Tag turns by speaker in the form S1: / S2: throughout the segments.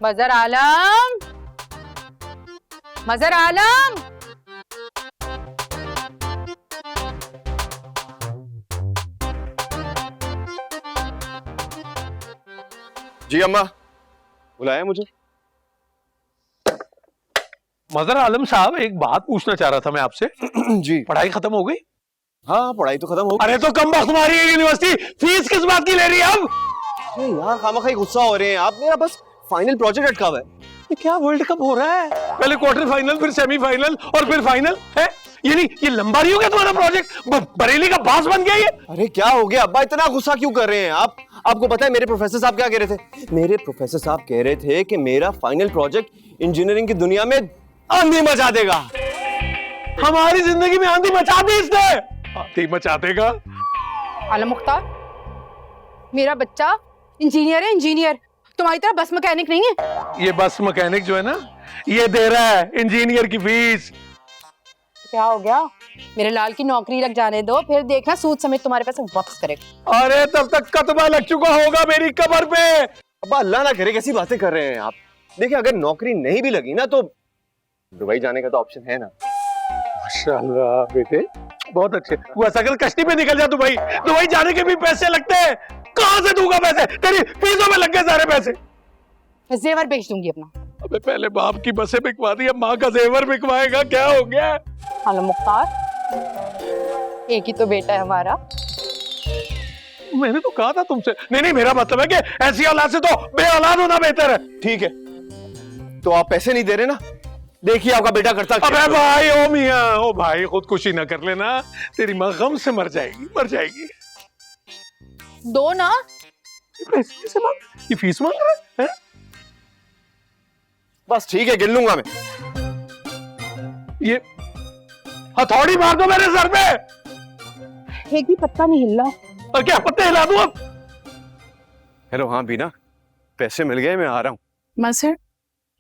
S1: मजहर आलम, मजहर आलम।
S2: जी अम्मा, बुलाया मुझे?
S3: मजहर आलम साहब, एक बात पूछना चाह रहा था मैं आपसे।
S2: जी।
S3: पढ़ाई खत्म हो गई?
S2: हाँ, पढ़ाई तो खत्म हो गई।
S3: अरे तो कम वक्त तुम्हारी यूनिवर्सिटी फीस किस बात की ले रही है अब?
S2: अरे यार, खामखा गुस्सा हो रहे हैं आप। मेरा बस फाइनल प्रोजेक्ट अटका हुआ है।
S3: ये क्या वर्ल्ड कप हो रहा है? पहले क्वार्टर फाइनल, फिर सेमीफाइनल और फिर फाइनल है। ये लंबा नहीं हो गया तुम्हारा प्रोजेक्ट? बरेली का बास बन गया ये।
S2: अरे क्या हो गया अब्बा, इतना गुस्सा क्यों कर रहे हैं आप? आपको पता है मेरे प्रोफेसर साहब क्या कह रहे थे? मेरे प्रोफेसर साहब कह रहे थे कि मेरा फाइनल प्रोजेक्ट इंजीनियरिंग की दुनिया में आंधी मचा देगा।
S3: हमारी जिंदगी में आंधी मचा दी इसने। आंधी मचा देगा?
S1: आलम मुख्तार, मेरा बच्चा इंजीनियर है, इंजीनियर। तुम्हारी तरह बस मैकेनिक नहीं है।
S3: ये बस मैकेनिक जो है ना, ये दे रहा है इंजीनियर की फीस।
S1: क्या हो गया? मेरे लाल की नौकरी लग जाने दो, फिर देखना सूद समेत तुम्हारे पैसे वापस करेगा।
S3: अरे तब तक कतबा लग चुका होगा मेरी कमर पे।
S2: अब्बा अल्लाह ना करे, कैसी बातें कर रहे हैं आप? देखिए, अगर नौकरी नहीं भी लगी ना तो दुबई जाने का तो ऑप्शन है ना।
S3: माशाल्लाह बेटे, बहुत अच्छे। वो ऐसा कर कश्ती पे निकल जा दुबई। दुबई जाने के भी पैसे लगते हैं। कहां से दूंगा पैसे? तेरी फीसों में लग गए सारे पैसे।
S1: मैं जेवर बेच दूंगी अपना।
S3: अबे पहले बाप की बसें बिकवा दी, अब माँ का जेवर बिकवाएगा? क्या हो गया?
S1: आलम मुख्तार, एक ही तो बेटा है हमारा।
S3: मैंने तो कहा था तुमसे। नहीं, मेरा मतलब है कि ऐसी औलाद से तो बे औलाद होना बेहतर है।
S2: ठीक है, तो आप पैसे नहीं दे रहे ना? देखिए आपका बेटा करता क्या।
S3: अबे भाई, ओ मियां, ओ भाई, खुदकुशी ना कर लेना। तेरी माँ गम से मर जाएगी, मर जाएगी।
S1: दो ना।
S3: पैसे कैसे मांग? ये फीस मांग रहा है?
S2: बस ठीक है, गिन लूंगा मैं।
S3: ये हथौड़ी मार दो मेरे सर पे।
S1: एक भी पत्ता नहीं हिल रहा।
S3: और क्या पत्ते हिला दूं अब?
S2: हेलो, हाँ बीना, पैसे मिल गए, मैं आ रहा हूँ।
S4: मजहर,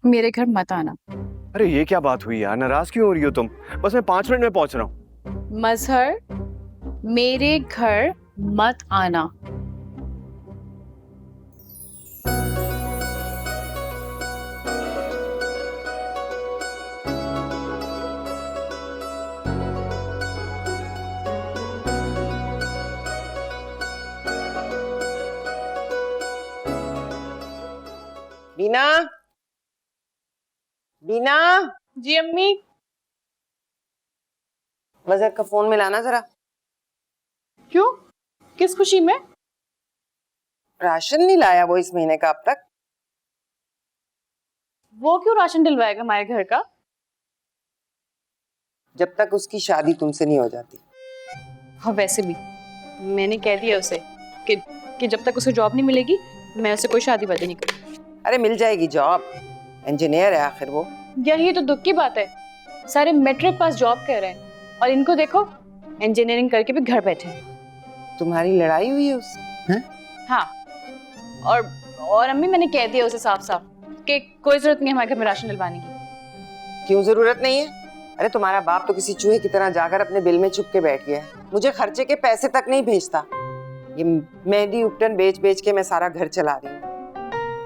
S4: मेरे घर मत आना।
S2: अरे ये क्या बात हुई यार, नाराज क्यों हो रही हो तुम? बस मैं 5 मिनट में पहुंच रहा हूँ।
S4: मजहर, मेरे घर मत आना।
S5: बीना, बीना।
S4: जी अम्मी।
S5: मजहर का फोन मिलाना जरा।
S4: क्यों? किस खुशी में?
S5: राशन नहीं लाया वो इस महीने का अब तक।
S4: वो क्यों राशन दिलवाएगा हमारे घर का?
S5: जब तक उसकी शादी तुमसे नहीं हो जाती।
S4: हाँ, वैसे भी मैंने कह दिया उसे कि जब तक उसे जॉब नहीं मिलेगी मैं उसे कोई शादी वादी नहीं करूँगी।
S5: अरे मिल जाएगी जॉब, इंजीनियर है आखिर वो।
S4: यार ये तो दुख की बात है, सारे मैट्रिक पास जॉब कर रहे हैं और इनको देखो इंजीनियरिंग करके भी घर बैठे हैं।
S5: तुम्हारी लड़ाई हुई है उससे?
S4: हाँ, और अम्मी मैंने कह दिया उसे साफ साफ कि कोई जरूरत नहीं है हमारे घर में राशन डलवाने की।
S5: क्यों जरूरत नहीं है? अरे तुम्हारा बाप तो किसी चूहे की तरह जाकर अपने बिल में छुप के बैठ गया है, मुझे खर्चे के पैसे तक नहीं भेजता। ये मेहंदी उपटन बेच बेच के मैं सारा घर चला रही हूँ।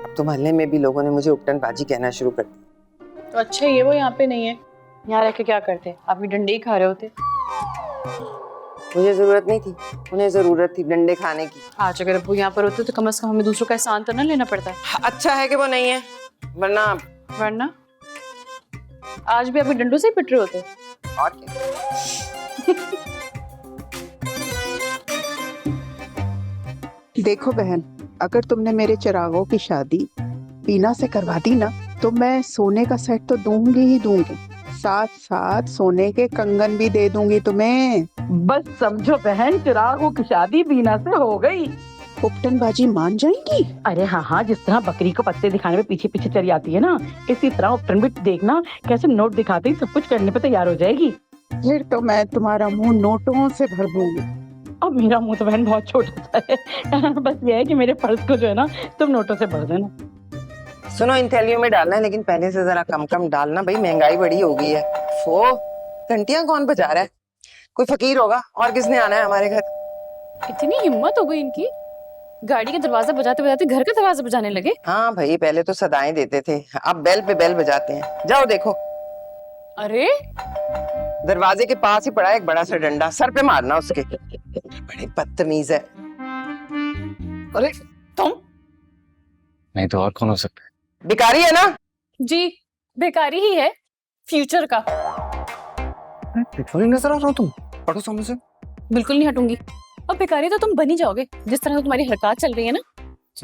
S5: अब तो मोहल्ले में भी लोगों ने मुझे उपटन बाजी कहना शुरू कर दिया।
S4: तो अच्छा ये वो यहाँ पे नहीं है, यहाँ रह के क्या करते? आप भी डंडे ही खा रहे होते।
S5: मुझे जरूरत नहीं थी, उन्हें जरूरत थी डंडे खाने की।
S4: आज अगर अब्बू यहाँ पर होते तो कम से कम हमें दूसरों का एहसान तो न लेना पड़ता।
S5: अच्छा है कि वो नहीं है,
S4: वरना आज भी अभी डंडों से ही पिट रहे होते।
S5: और क्या?
S6: देखो बहन, अगर तुमने मेरे चिरागों की शादी बीना से करवा दी ना तो मैं सोने का सेट तो दूंगी ही दूंगी, साथ साथ सोने के कंगन भी दे दूंगी तुम्हें।
S7: बस समझो बहन, चिरागों की शादी बीना से हो गई।
S6: उपटन बाजी मान जाएंगी?
S7: अरे हाँ हाँ, जिस तरह बकरी को पत्ते दिखाने में पीछे पीछे चली आती है ना, इसी तरह उपटन भी देखना कैसे नोट दिखाते ही सब कुछ करने पे तैयार हो जाएगी।
S6: फिर तो मैं तुम्हारा मुंह नोटों से भर दूंगी।
S7: अब मेरा मुंह तो बहन बहुत छोटा सा है बस ये है कि मेरे पर्स को जो है ना तुम नोटों से भर देना।
S5: सुनो, इन थैलियों में डालना है लेकिन पहले से जरा कम कम डालना भाई, महंगाई बड़ी हो गई है। फो, घंटियां कौन बजा रहा है? कोई फकीर होगा, और किसने आना है हमारे घर?
S4: इतनी हिम्मत हो गई इनकी, गाड़ी का दरवाजा बजाते बजाते घर का दरवाजा बजाने लगे।
S5: हाँ भाई, पहले तो सदाएं देते थे, अब बेल पे बेल बजाते हैं। जाओ देखो,
S4: अरे
S5: दरवाजे के पास ही पड़ा है एक बड़ा सा डंडा, सर पे मारना उसके। बड़े बदतमीज है।
S2: अरे
S4: तुम
S2: नहीं तो और कौन हो सकता है?
S5: भिखारी है ना?
S4: जी बेकारी ही है, फ्यूचर का।
S2: भिखारी नजर आ रहा हो तुम, पढ़ो सामने से।
S4: बिल्कुल नहीं हटूंगी। और बेकारी तो तुम बन ही जाओगे, जिस तरह से तुम्हारी हरकत चल रही है ना।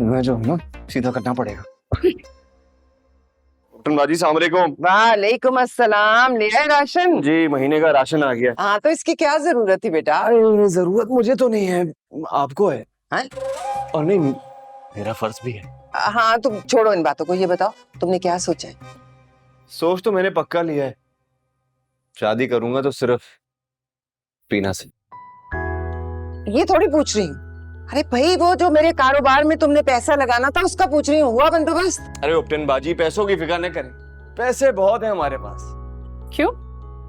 S2: मैं जो हूँ ना सीधा करना पड़ेगा। कैप्टन बाजी सलाम अलैकुम।
S5: वालेकुम अस्सलाम। ले आए राशन?
S2: जी महीने का राशन आ गया।
S5: हाँ, तो इसकी क्या जरूरत थी बेटा?
S2: अरे जरूरत मुझे तो नहीं है, आपको है।
S5: हाँ?
S2: और नहीं, मेरा फर्ज भी है।
S5: हाँ, तुम छोड़ो इन बातों को, ये बताओ तुमने क्या सोचा है?
S2: सोच तो मैंने पक्का लिया है, शादी करूंगा तो सिर्फ रीना से।
S5: ये थोड़ी पूछ रही हूँ। अरे भाई, वो जो मेरे कारोबार में तुमने पैसा लगाना था उसका पूछ रही हूँ, हुआ बंदोबस्त?
S2: अरे कैप्टन बाजी पैसों की फिक्र न करें, पैसे बहुत हैं हमारे पास।
S4: क्यों?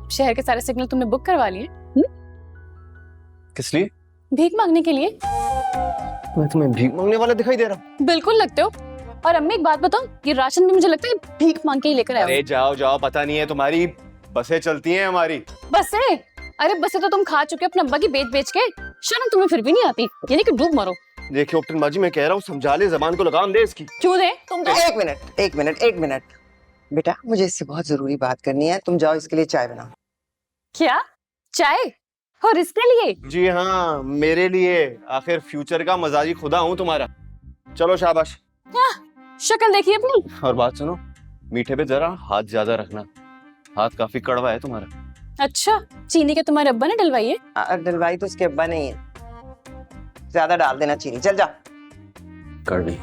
S4: शहर के सारे सिग्नल तुमने बुक करवा लिए?
S2: किस लिए?
S4: भीख मांगने के लिए।
S2: मैं तुम्हें भीख मांगने वाला दिखाई दे रहा हूँ?
S4: बिल्कुल लगते हो। और अम्मी एक बात बताओ, ये राशन भी मुझे लगता है भीख मांग के ही लेकर आए
S2: अरे जाओ जाओ, पता नहीं है तुम्हारी बसें चलती हैं हमारी।
S4: बसें? अरे बसें तो तुम खा चुके हो अपने अब्बा की बेच बेच के, शर्म तुम्हें फिर भी नहीं आती, यानी कि डूब मरो।
S2: देखियो कैप्टन बाजी, मैं कह रहा हूँ समझा ले, जबान को लगाम दे इसकी।
S4: क्यों दे? तुम तो
S5: एक मिनट बेटा, मुझे इससे बहुत जरूरी बात करनी है। तुम जाओ, इसके लिए चाय बनाओ।
S4: क्या चाय? और इसके लिए?
S2: जी हाँ, मेरे लिए। आखिर फ्यूचर का मजाजी खुदा हूँ तुम्हारा। चलो शाबाश।
S4: शक्ल देखिए अपनी।
S2: और बात सुनो, मीठे पे जरा हाथ ज्यादा रखना, हाथ काफी कड़वा है तुम्हारा।
S4: अच्छा, चीनी के तुम्हारे अब्बा ने डलवाई है?
S5: डलवाई तो उसके अब्बा नहीं है, ज्यादा डाल देना चीनी। चल जा।
S2: कड़वी?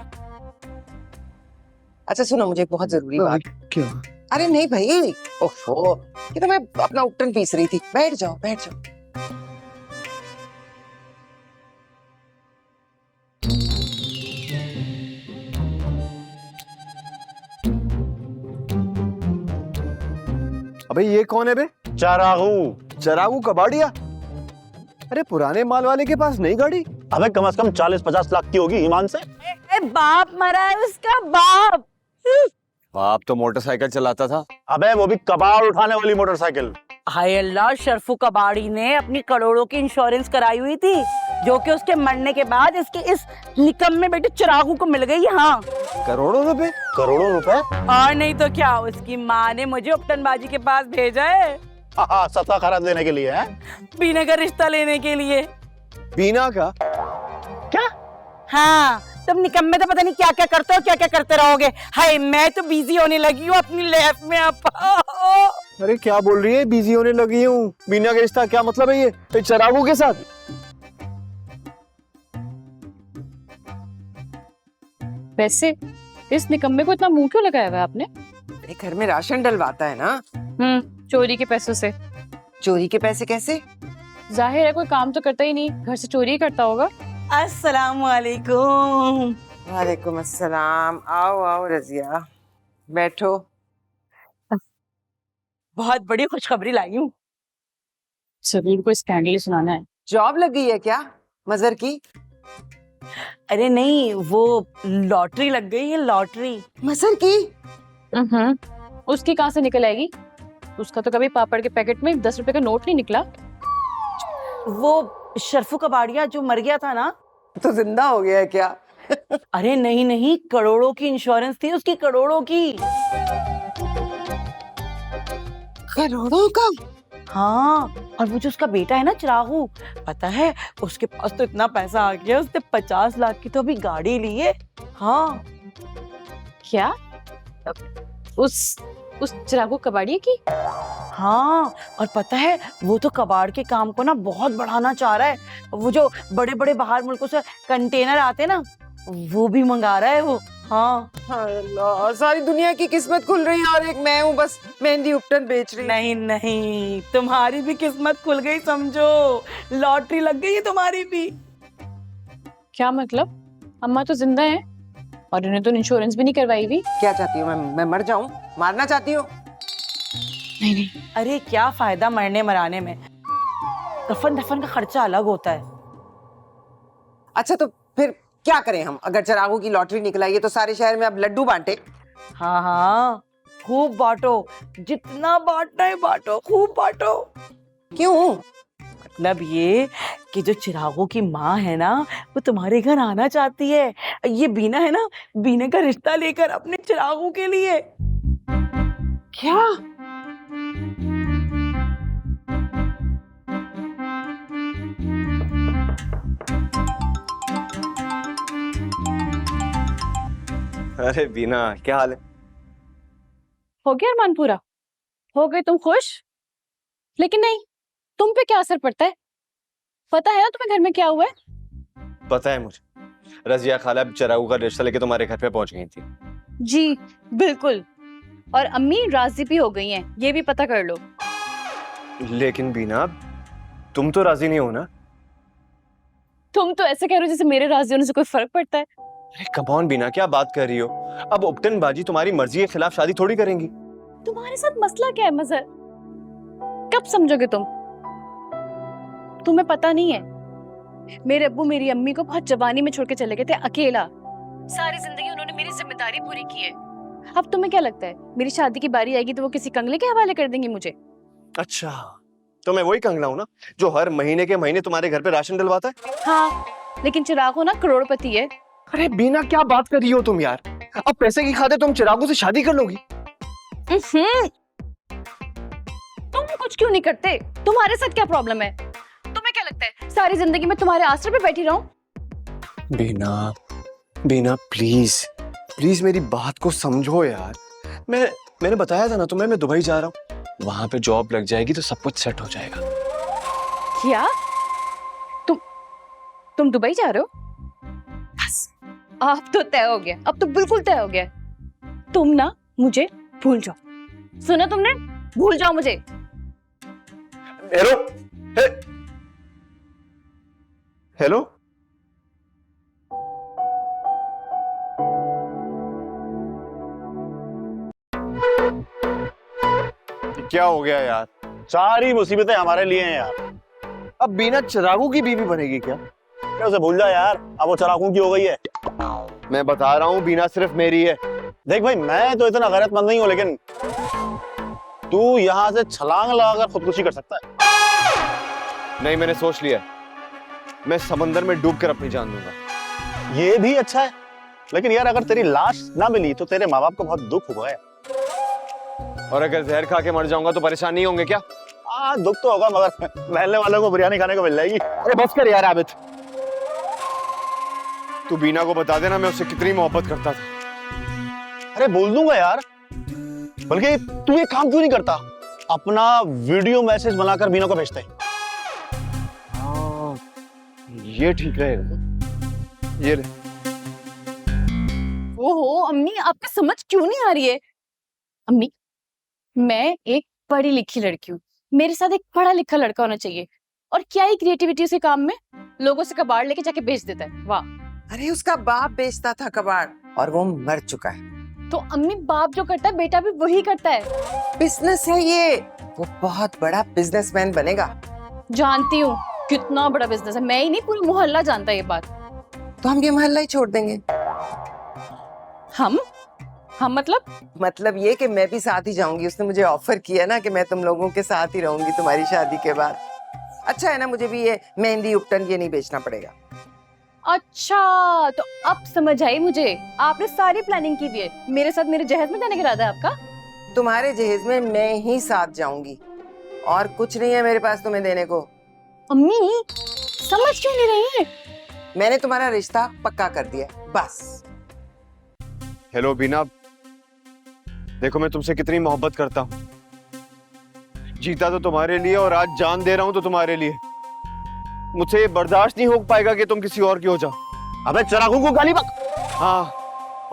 S5: अच्छा सुनो, मुझे एक बहुत जरूरी बात।
S2: क्यों?
S5: अरे नहीं भाई, ओहो, ये तो मैं अपना उपटन पीस रही थी। बैठ जाओ बैठ जाओ।
S2: अबे ये कौन है बे?
S3: चरागू।
S2: चरागू कबाड़िया? अरे पुराने माल वाले के पास नई गाड़ी?
S3: अबे कम से कम 40-50 लाख की होगी ईमान से।
S7: बाप मरा है उसका बाप।
S2: बाप तो मोटरसाइकिल चलाता था।
S3: अबे वो भी कबाड़ उठाने वाली मोटरसाइकिल।
S7: हाय अल्लाह, शर्फू कबाड़ी ने अपनी करोड़ों की इंश्योरेंस कराई हुई थी, जो कि उसके मरने के बाद इसके इस निकम्मे बेटे चिरागू को मिल गई। हाँ,
S2: करोड़ों रुपए?
S3: करोड़ों रुपए?
S7: और नहीं तो क्या, उसकी माँ ने मुझे उपटनबाजी के पास भेजा है।
S3: हाँ, सस्ता खरीद लेने के लिए है।
S7: बीना का रिश्ता लेने के लिए।
S2: बीना का?
S3: क्या?
S7: हाँ, तुम निकम्मे तो पता नहीं क्या क्या करते हो, क्या क्या करते रहोगे। हाय, मैं तो बिजी होने लगी हूँ अपनी लाइफ में।
S2: अरे क्या बोल रही है, बिजी होने लगी हूँ? बीना का रिश्ता क्या मतलब है ये चरागू के साथ?
S4: वैसे इस निकम्मे को इतना मुंह क्यों लगाया हुआ है आपने?
S5: मेरे घर में राशन डलवाता है ना।
S4: चोरी के पैसों से।
S5: चोरी के पैसे कैसे?
S4: जाहिर है कोई काम तो करता ही नहीं, घर से चोरी ही करता होगा।
S7: अस्सलामुअलैकुम।
S5: वालेकुम अस्सलाम। आओ आओ रजिया, बैठो।
S7: बहुत बड़ी खुशखबरी लाई हूँ।
S4: सभी को स्कैंडल सुनाना है।
S5: जॉब लग गई है क्या मजर की?
S7: अरे नहीं, वो लॉटरी लग गई है, लॉटरी।
S5: मजर की?
S4: उसकी कहाँ से निकल आएगी? उसका तो कभी पापड़ के पैकेट में 10 रुपए का नोट नहीं निकला।
S7: वो शर्फू कबाड़िया जो मर गया था ना,
S5: तो जिंदा हो गया है क्या?
S7: अरे नहीं नहीं, करोड़ों की इंश्योरेंस थी उसकी, करोड़ों की।
S5: करोड़ों का?
S7: हाँ, और वो जो उसका बेटा है ना चिरागू, पता है उसके पास तो इतना पैसा आ गया, उसने 50 लाख की तो अभी गाड़ी ली है। हाँ।
S4: क्या? उस चिरागू कबाड़ी की?
S7: हाँ, और पता है वो तो कबाड़ के काम को ना बहुत बढ़ाना चाह रहा है। वो जो बड़े बड़े बाहर मुल्कों से कंटेनर आते हैं ना, वो भी मंगा रहा है वो। हाँ।
S5: अल्लाह, सारी दुनिया की किस्मत खुल रही है और एक मैं हूँ बस मेहंदी उपटन बेच रही।
S7: नहीं नहीं, तुम्हारी भी किस्मत खुल गई समझो, लॉटरी लग गई है तुम्हारी भी।
S4: क्या मतलब? अम्मा तो जिंदा है और उन्हें तो इंश्योरेंस भी नहीं करवाई हुई।
S5: क्या चाहती हो? मैं मर जाऊं? मारना चाहती हो?
S4: नहीं नहीं,
S7: अरे क्या फायदा मरने मराने में, कफन दफन का खर्चा अलग होता है।
S5: अच्छा तो फिर क्या करें हम? अगर चिरागों की लॉटरी निकल आई है तो सारे शहर में अब लड्डू बांटे।
S7: हाँ हाँ, खूब बांटो, जितना बांटना है बांटो, खूब बांटो।
S5: क्यों?
S7: मतलब ये कि जो चिरागों की माँ है ना, वो तुम्हारे घर आना चाहती है। ये बीना है ना, बीना का रिश्ता लेकर अपने चिरागों के लिए।
S5: क्या?
S2: अरे बीना, क्या हाल है?
S4: हो गया अरमान पूरा? हो गए तुम खुश? लेकिन नहीं, तुम पे क्या असर पड़ता है? पता है ना तुम्हें घर में क्या हुआ है?
S2: पता है मुझे, रजिया खाला चिरागू का रिश्ता लेके तुम्हारे घर पे पहुंच गई थी।
S4: जी बिल्कुल, और अम्मी राजी भी हो गई हैं, ये भी पता कर लो।
S2: लेकिन बीना, तुम तो राजी नहीं हो ना?
S4: तुम तो ऐसे कह रहे हो जैसे मेरे राजी होने से कोई फर्क पड़ता है।
S2: अरे कम ऑन बीना, क्या बात कर रही हो? अब उपटन बाजी तुम्हारी मर्जी के खिलाफ शादी थोड़ी करेंगी।
S4: तुम्हारे साथ मसला क्या है मजहर? कब समझोगे तुम? तुम्हें पता नहीं है, मेरे अब्बू मेरी अम्मी को बहुत जवानी में छोड़ के चले गए थे अकेला। सारी जिंदगी उन्होंने मेरी जिम्मेदारी पूरी की है। अब तुम्हें क्या लगता है मेरी शादी की बारी आएगी तो वो किसी कंगले के हवाले कर देंगी मुझे?
S2: अच्छा, तो मैं वही कंगला हूँ ना जो हर महीने के महीने तुम्हारे घर पे राशन डलवाता है?
S4: हाँ, लेकिन चिराग हो ना करोड़पति है।
S2: अरे बीना, क्या बात कर रही हो तुम यार? अब पैसे की खातिर तुम चिरागू से शादी कर लोगी?
S4: तुम कुछ क्यों नहीं करते? तुम्हारे साथ क्या प्रॉब्लम है? तुम्हें क्या लगता है सारी जिंदगी में तुम्हारे आसरे पे बैठी रहूं?
S2: बीना, बीना प्लीज प्लीज मेरी बात को समझो यार। मैंने बताया था ना तुम्हें, मैं दुबई जा रहा हूँ, वहां पे जॉब लग जाएगी तो सब कुछ सेट हो जाएगा।
S4: क्या? तुम दुबई जा रहे हो? बस, अब तो तय हो गया, अब तो बिल्कुल तय हो गया। तुम ना मुझे भूल जाओ। सुना तुमने? भूल जाओ मुझे।
S2: हेलो, हेलो, क्या हो गया यार?
S3: सारी मुसीबतें हमारे लिए हैं यार।
S2: अब बीना चिरागू की बीवी बनेगी क्या?
S3: क्या उसे भूल जा यार, अब वो चिरागों की हो गई है।
S2: मैं बता रहा हूँ, बीना सिर्फ मेरी है।
S3: देख भाई, मैं तो इतना गैरतमंद नहीं हूँ, लेकिन तू यहाँ से छलांग लगाकर खुदकुशी कर सकता है।
S2: नहीं, मैंने सोच लिया है, मैं समंदर में डूब कर अपनी जान दूंगा।
S3: ये भी अच्छा है, लेकिन यार अगर तेरी लाश ना मिली तो तेरे माँ बाप को बहुत दुख हुआ है।
S2: और अगर जहर खा के मर जाऊंगा तो परेशान नहीं होंगे क्या?
S3: हाँ, दुख तो होगा, मगर महल्ले वालों को बिरयानी खाने को मिल जाएगी।
S2: अरे बस कर यार आबिद, तू बीना को बता देना मैं उससे कितनी मोहब्बत करता था।
S3: अरे बोल दूंगा यार, बल्कि तू ये काम क्यों नहीं करता, अपना वीडियो मैसेज बनाकर बीना को भेजते हैं।
S2: हाँ, ये ठीक रहेगा। ये ले।
S4: ओहो अम्मी, आपको समझ क्यों नहीं आ रही है? अम्मी, मैं एक पढ़ी लिखी लड़की हूँ, मेरे साथ एक पढ़ा लिखा लड़का होना चाहिए। और क्या ही क्रिएटिविटी उसके काम में, लोगों से कबाड़ लेके जाके बेच देता है। वाह।
S5: अरे उसका बाप बेचता था कबाड़ और वो मर चुका है।
S4: तो अम्मी, बाप जो करता है बेटा भी वही करता है।
S5: बिजनेस है ये, वो बहुत बड़ा बिजनेसमैन बनेगा।
S4: जानती हूँ कितना बड़ा बिजनेस है, मैं ही नहीं पूरा मोहल्ला जानता है ये बात।
S5: तो हम ये मोहल्ला ही छोड़ देंगे।
S4: हम
S5: मतलब ये कि मैं भी साथ ही जाऊंगी। उसने मुझे ऑफर किया ना कि मैं तुम लोगों के साथ ही रहूंगी तुम्हारी शादी के बाद। अच्छा है ना, मुझे भी ये मेहंदी उपटन ये नहीं बेचना पड़ेगा।
S4: अच्छा, तो अब समझ आई मुझे, आपने सारी प्लानिंग की हुई है। मेरे साथ मेरे जहेज में जाने का इरादा है आपका?
S5: तुम्हारे जहेज में मैं ही साथ जाऊंगी, और कुछ नहीं है मेरे पास तुम्हें देने को।
S4: अम्मी समझ क्यों नहीं रही है?
S5: मैंने तुम्हारा रिश्ता पक्का कर दिया, बस।
S2: हेलो बीना, देखो मैं तुमसे कितनी मोहब्बत करता हूँ। जीता तो तुम्हारे लिए और आज जान दे रहा हूँ तो तुम्हारे लिए। मुझसे ये बर्दाश्त नहीं हो पाएगा कि तुम किसी और की हो जाओ।
S3: अबे चिरागों को गाली बक।
S2: हाँ,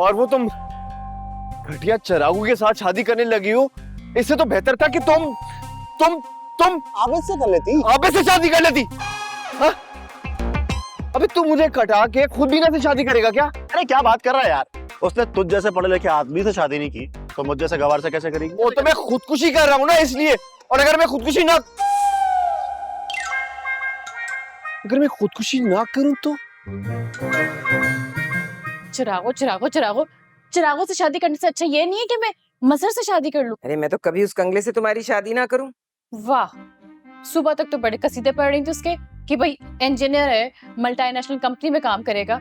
S2: और वो तुम घटिया चिरागू के साथ शादी करने लगी हो। इससे तो बेहतर था कि तुम
S3: आबिद से कर लेती।
S2: आबिद से शादी कर लेती। हाँ? अबे तू मुझे कटा के खुद बीना से शादी करेगा क्या?
S3: अरे क्या बात कर रहा है यार, उसने तुझ जैसे पढ़े लिखे आदमी से शादी नहीं की तो मुझ जैसे गवार से कैसे करेगी?
S2: वो तो मैं खुदकुशी कर रहा हूँ ना, इसलिए। और अगर मैं खुदकुशी ना करूं
S4: चिरागो चिरागो चिरागो चिरागो से शादी करने से अच्छा ये नहीं है कि मैं मजहर से शादी कर लूं।
S5: अरे मैं तो कभी उस कंगले से तुम्हारी शादी ना करूं।
S4: वाह, सुबह तक तो बड़े कसीदे पढ़ रही थी उसके कि भाई इंजीनियर है, मल्टीनेशनल कंपनी में काम करेगा।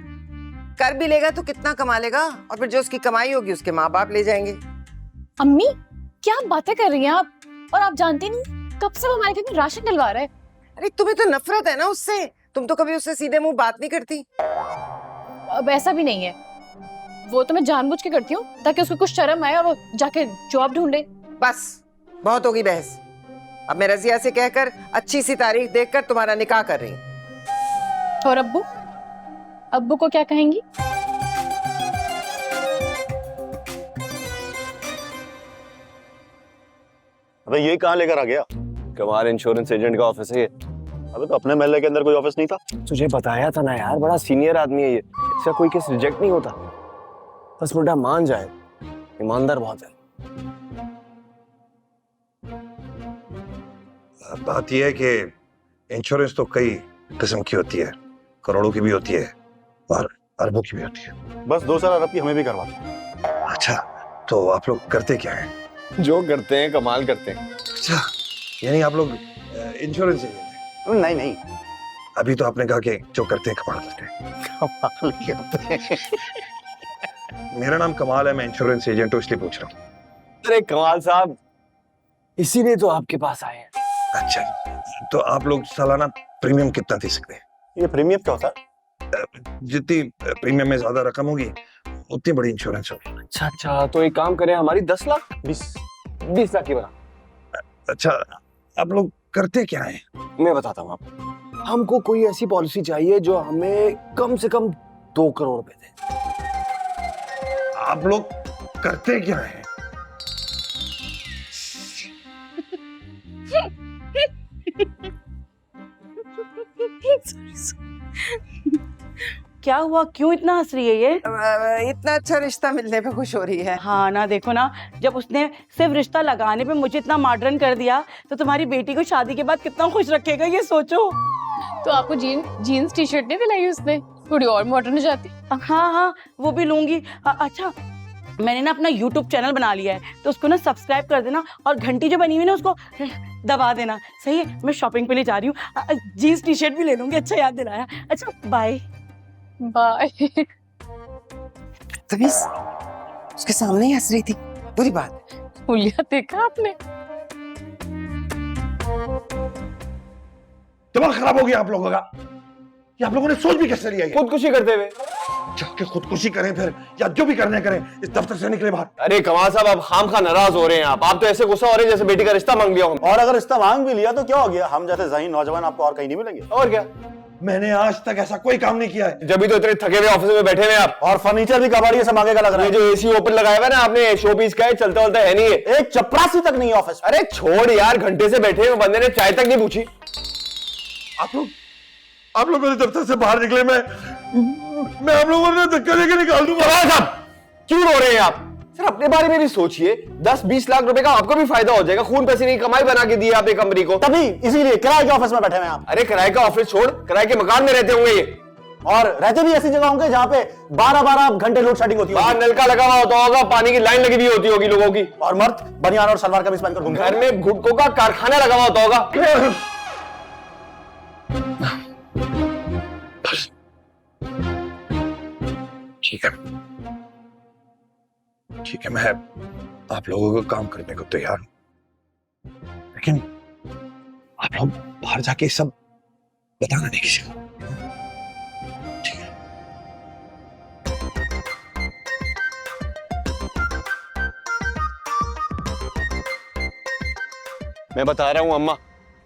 S5: कर भी लेगा तो कितना कमा लेगा, और फिर जो उसकी कमाई होगी उसके माँ बाप ले जाएंगे।
S4: अम्मी क्या बातें कर रही हैं आप? और आप जानती नहीं कब से वो हमारे घर में राशन डलवा रहा है।
S5: अरे तुम्हें तो नफरत है ना उससे, तुम तो कभी उससे सीधे मुंह बात नहीं करती।
S4: अब ऐसा भी नहीं है, वो तो मैं जानबूझ के करती हूँ ताकि उसको कुछ शर्म आए और वो जाके जॉब ढूंढे।
S5: बस बहुत होगी बहस। अब मैं रजिया से कहकर अच्छी सी तारीख देखकर तुम्हारा निकाह कर रही हूँ।
S4: और अब्बू, अब्बू को क्या कहेंगी?
S2: अबे ये कहाँ लेकर आ गया? कमाल इंश्योरेंस एजेंट का ऑफिस है ये।
S8: अबे तो अपने महल्ले के अंदर कोई ऑफिस नहीं था?
S2: तुझे बताया था ना यार, बड़ा सीनियर आदमी है ये, इसका कोई केस रिजेक्ट नहीं होता। बस बेटा मान जाए, ईमानदार बहुत है।
S8: बात यह है कि इंश्योरेंस तो कई किस्म की होती है, करोड़ों की भी होती है और अरबों की भी होती है।
S3: बस 2 साल अरब की हमें भी करवा दो।
S8: अच्छा, तो आप लोग करते क्या हैं?
S2: जो करते हैं कमाल करते हैं।
S8: अच्छा, यानी आप लोग इंश्योरेंस एजेंट हैं?
S3: नहीं नहीं,
S8: अभी तो आपने कहा कि जो करते हैं कमाल करते हैं।
S3: कमाल करते हैं।
S8: मेरा नाम कमाल है, मैं इंश्योरेंस एजेंट हूँ, इसलिए पूछ रहा हूँ।
S2: अरे कमाल साहब, इसीलिए तो आपके पास आए हैं।
S8: अच्छा, तो आप लोग सालाना प्रीमियम कितना दे सकते हैं?
S3: ये प्रीमियम क्या होता है?
S8: जितनी प्रीमियम में ज्यादा रकम होगी उतनी बड़ी इंश्योरेंस होगी।
S2: अच्छा अच्छा, तो एक काम करें, हमारी 10 लाख 20 लाख की बना।
S8: अच्छा, आप लोग करते क्या हैं?
S2: मैं बताता हूँ आपको। हमको कोई ऐसी पॉलिसी चाहिए जो हमें कम से कम 2 करोड़ रुपए दे।
S8: आप लोग करते क्या हैं?
S7: क्या हुआ, क्यों इतना हंस रही है ये?
S5: इतना अच्छा रिश्ता मिलने पे खुश हो रही है।
S7: हाँ ना, देखो ना, जब उसने सिर्फ रिश्ता लगाने पे मुझे इतना मॉडर्न कर दिया तो तुम्हारी बेटी को शादी के बाद कितना खुश रखेगा, ये सोचो।
S4: तो आपको जीन्स टी शर्ट नहीं दिलाई उसने? थोड़ी और मॉडर्न हो जाती।
S7: हाँ हाँ, वो भी लूंगी। अच्छा, मैंने ना अपना YouTube चैनल बना लिया है, तो उसको ना सब्सक्राइब कर देना और घंटी जो बनी हुई ना उसको दबा देना। सही है, मैं शॉपिंग पे ले जा रही हूँ, जीन्स टी शर्ट भी ले लूंगी। अच्छा याद दिलाया। अच्छा बाय
S4: बाय।
S5: तमीज, उसके सामने ही हंस रही थी, बुरी बात।
S4: हुलिया देखा आपने?
S8: दिमाग खराब हो गया आप लोगों का। ये आप लोगों ने सोच भी कैसे लिया?
S2: खुदकुशी करते हुए।
S8: जाके खुदकुशी करें फिर, या जो भी करने करें, इस दफ्तर से निकले बाहर।
S2: अरे कमाल साहब, आप खामखा नाराज हो रहे हैं। आप तो ऐसे गुस्सा हो रहे हैं जैसे बेटी का रिश्ता मांग लिया हो।
S3: और अगर रिश्ता मांग भी लिया तो क्या हो गया? हम जैसे ज़हीन नौजवान आपको और कहीं नहीं मिलेंगे।
S2: और क्या,
S8: मैंने आज तक ऐसा कोई काम नहीं किया है।
S2: जब भी तो इतने थके हुए ऑफिस में बैठे हुए आप।
S3: और फर्नीचर भी कबाड़िए से मांगेगा लग रहा
S2: ये
S3: है।
S2: जो एसी ओपन लगाया हुआ है ना आपने, शो पीस का है, चलता वलता है नहीं है।
S3: एक चपरासी तक नहीं ऑफिस।
S2: अरे छोड़ यार, घंटे से बैठे हुए बंदे ने चाय तक नहीं पूछी।
S8: आप लोग मेरे दफ्तर से बाहर निकले, मैं आप लोगों ने धक्का देके निकाल दूंगा।
S2: साहब क्यों रो रहे हैं आप? सर अपने बारे में भी सोचिए, 10-20 लाख रुपए का आपको भी फायदा हो जाएगा। खून पसीने की कमाई बना के दी आपने कंपनी को।
S3: तभी इसीलिए किराए के ऑफिस में बैठे हुए हैं आप।
S2: अरे किराए का ऑफिस छोड़, किराए के मकान में रहते होंगे ये।
S3: और रहते भी ऐसी जगह होंगे जहाँ पे 12-12 घंटे लोड शेडिंग होती
S2: बाहर
S3: है।
S2: नलका लगा हुआ होता होगा, पानी की लाइन लगी हुई होती होगी लोगों की।
S3: और मर्द बनियान और सलवार कमीज पहनकर घूमते
S2: घर में गुटकों का कारखाना लगा हुआ होता होगा।
S8: ठीक है, ठीक है, मैं आप लोगों को काम करने को तैयार हूं, लेकिन आप लोग बाहर जाके सब बताना नहीं किसी को। ठीक है?
S2: मैं बता रहा हूँ अम्मा,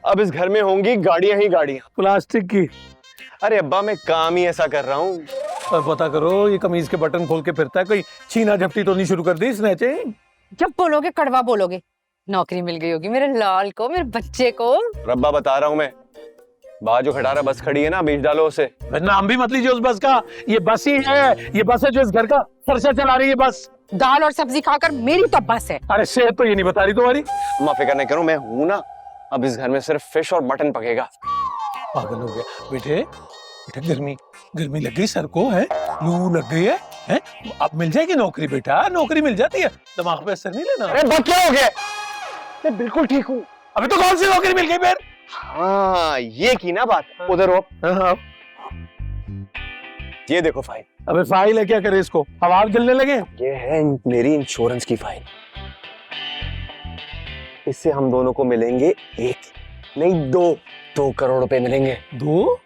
S2: अब इस घर में होंगी गाड़ियां ही गाड़ियां।
S3: प्लास्टिक की।
S2: अरे अब्बा, मैं काम ही ऐसा कर रहा हूँ।
S3: और पता करो, ये कमीज के बटन खोल के फिरता है, कोई छीना झपटी तो नहीं शुरू कर दी इसने?
S1: जब बोलोगे कड़वा बोलोगे। नौकरी मिल गई होगी मेरे लाल को, मेरे बच्चे को।
S2: रब्बा बता रहा हूँ मैं, बाहर जो खटारा बस खड़ी है ना, बेच डालो उसे।
S3: नाम भी मत लीजिए उस बस का, ये बस ही है। ये बस है जो इस घर का खर्चा चला रही है। बस
S1: दाल और सब्जी खाकर मेरी तो बस है।
S3: अरे सेहत तो ये नहीं बता रही तुम्हारी।
S2: अम्मा फिक्र नहीं करो, मैं हूं ना। अब इस घर में सिर्फ फिश और मटन पकेगा।
S3: पागल हो गया बेटे, बेटा गर्मी गर्मी लग गई सर को, है लू लग गई है, हैं? अब मिल जाएगी नौकरी बेटा, नौकरी मिल जाती है, दिमाग पे असर नहीं लेना।
S2: अरे बस क्या हो गया, मैं बिल्कुल ठीक हूँ।
S3: अबे तो कौन सी नौकरी मिल गई फिर?
S2: हाँ ये की ना बात, उधर हो।
S3: हाँ।
S2: ये देखो फाइल।
S3: अबे फाइल है, क्या करे इसको, हवा जलने लगे।
S2: ये है मेरी इंश्योरेंस की फाइल। इससे हम दोनों को मिलेंगे 1 नहीं 2 करोड़ रुपए मिलेंगे।
S3: 2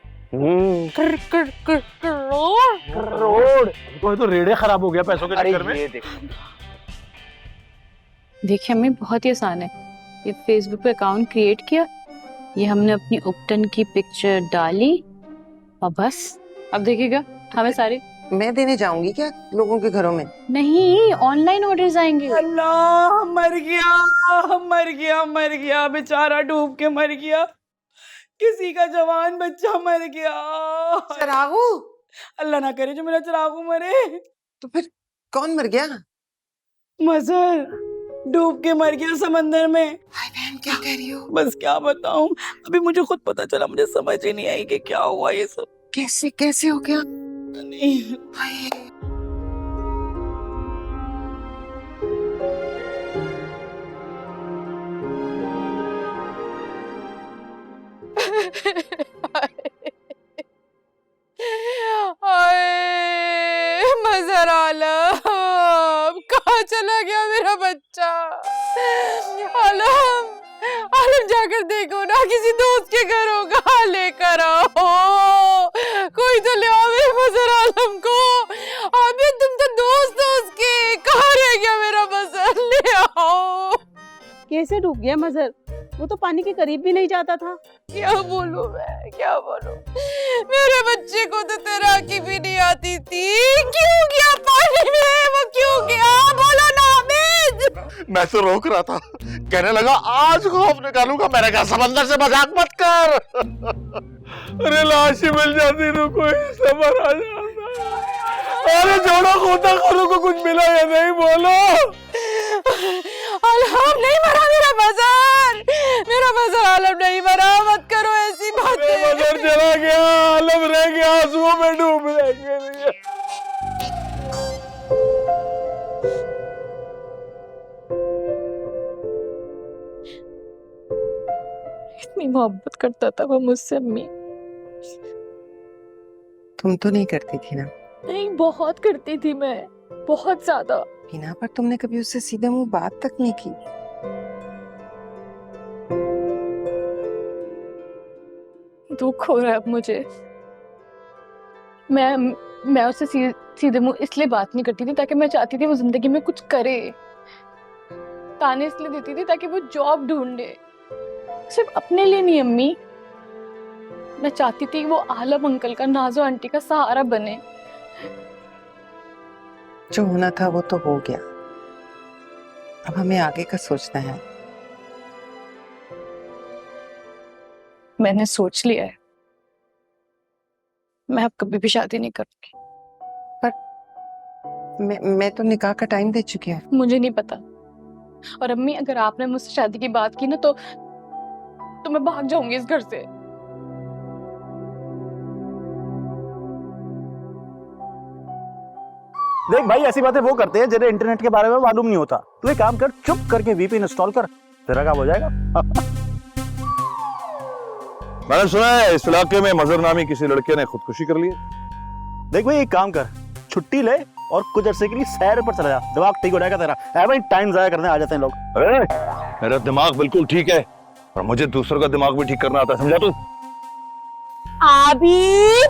S3: करोड़? तो रेड़े खराब हो गया पैसों के चक्कर में।
S2: ये देखो,
S4: देखिए हमें बहुत ही आसान है, ये फेसबुक पे अकाउंट क्रिएट किया, ये हमने अपनी उपटन की पिक्चर डाली और बस अब देखिएगा हमें सारे।
S5: मैं देने जाऊंगी क्या लोगों के घरों में?
S4: नहीं, ऑनलाइन ऑर्डर्स आएंगे।
S7: अल्लाह मर गया मर गया मर गया, बेचारा डूब के मर गया, किसी का जवान बच्चा मर गया।
S5: चिरागू?
S7: अल्लाह ना करे जो मेरा चिरागू मरे।
S5: तो फिर कौन मर गया?
S7: मजर डूब के मर गया समंदर में।
S5: हाय बहन, क्या कह रही हो?
S7: बस क्या बताऊं, अभी मुझे खुद पता चला, मुझे समझ ही नहीं आई कि क्या हुआ ये सब।
S5: कैसे कैसे हो गया?
S7: नहीं
S5: हाय
S1: मजर आलम, कहाँ चला गया मेरा बच्चा? आलम, आलम जाकर देखो ना, किसी दोस्त के घर होगा, लेकर आओ, कोई तो ले आओ मेरे मजर आलम को। अभी तुम तो दोस्त हो उसके, कहाँ रह गया मेरा मजर? ले आओ।
S7: कैसे डूब गया मजर, वो तो पानी के करीब भी नहीं जाता था।
S1: क्या बोलूं मैं, क्या बोलूं? मेरे बच्चे को तो तैराकी भी नहीं आती थी, क्यों गया पानी में? वो क्यों गया? बोलो ना हामिद।
S8: मैं तो रोक रहा था, कहने लगा आज खौफ निकालूंगा, मैंने कहा समंदर से मजाक मत कर।
S3: अरे लाश ही मिल जाती तो कोई सबर आ जाता। अरे जोड़ो खोता करो को कुछ मिला या नहीं, बोलो।
S1: आलम नहीं मरा मेरा मजर, मेरा मजर आलम नहीं मरा, मत करो ऐसी बातें।
S3: मजर चला गया, आलम रह गया, आंसुओं में डूब जाएंगे।
S4: इतनी मोहब्बत करता था वो मुझसे अम्मी।
S5: तुम तो नहीं करती थी ना?
S4: नहीं, बहुत करती थी मैं, बहुत ज्यादा।
S5: बिना पर तुमने कभी उससे सीधे मुंह बात तक नहीं की।
S4: दुख हो रहा है अब मुझे। मैं उससे सीधे मुंह इसलिए बात नहीं करती थी ताकि मैं चाहती थी वो जिंदगी में कुछ करे। ताने इसलिए देती थी ताकि वो जॉब ढूंढे, सिर्फ अपने लिए नहीं अम्मी। मैं चाहती थी वो आलम अंकल का, नाजो आंटी का सहारा बने।
S5: जो होना था वो तो हो गया, अब हमें आगे का सोचना है।
S4: मैंने सोच लिया है, मैं अब कभी भी शादी नहीं करूंगी।
S5: मैं तो निकाह का टाइम दे चुकी हूँ।
S4: मुझे नहीं पता, और अम्मी अगर आपने मुझसे शादी की बात की ना तो मैं भाग जाऊंगी इस घर से।
S9: देख भाई, ऐसी बातें वो करते हैं जिन्हें इंटरनेट के बारे में मालूम नहीं होता। तू एक काम कर, चुप करके VPN इंस्टॉल कर, तेरा काम हो जाएगा।
S8: मैंने सुना है इस इलाके में मजर नामी किसी लड़के ने खुदकुशी कर ली है।
S9: देख भाई, एक काम कर, छुट्टी ले और कुछ अरसे के लिए सैर पर चला जा, दिमाग ठीक हो जाएगा तेरा। है भाई, टाइम जाया करने आ जाते हैं लोग।
S8: अरे मेरा दिमाग बिल्कुल ठीक है, और मुझे दूसरों का दिमाग भी ठीक करना आता है, समझा तू?
S7: आबिद,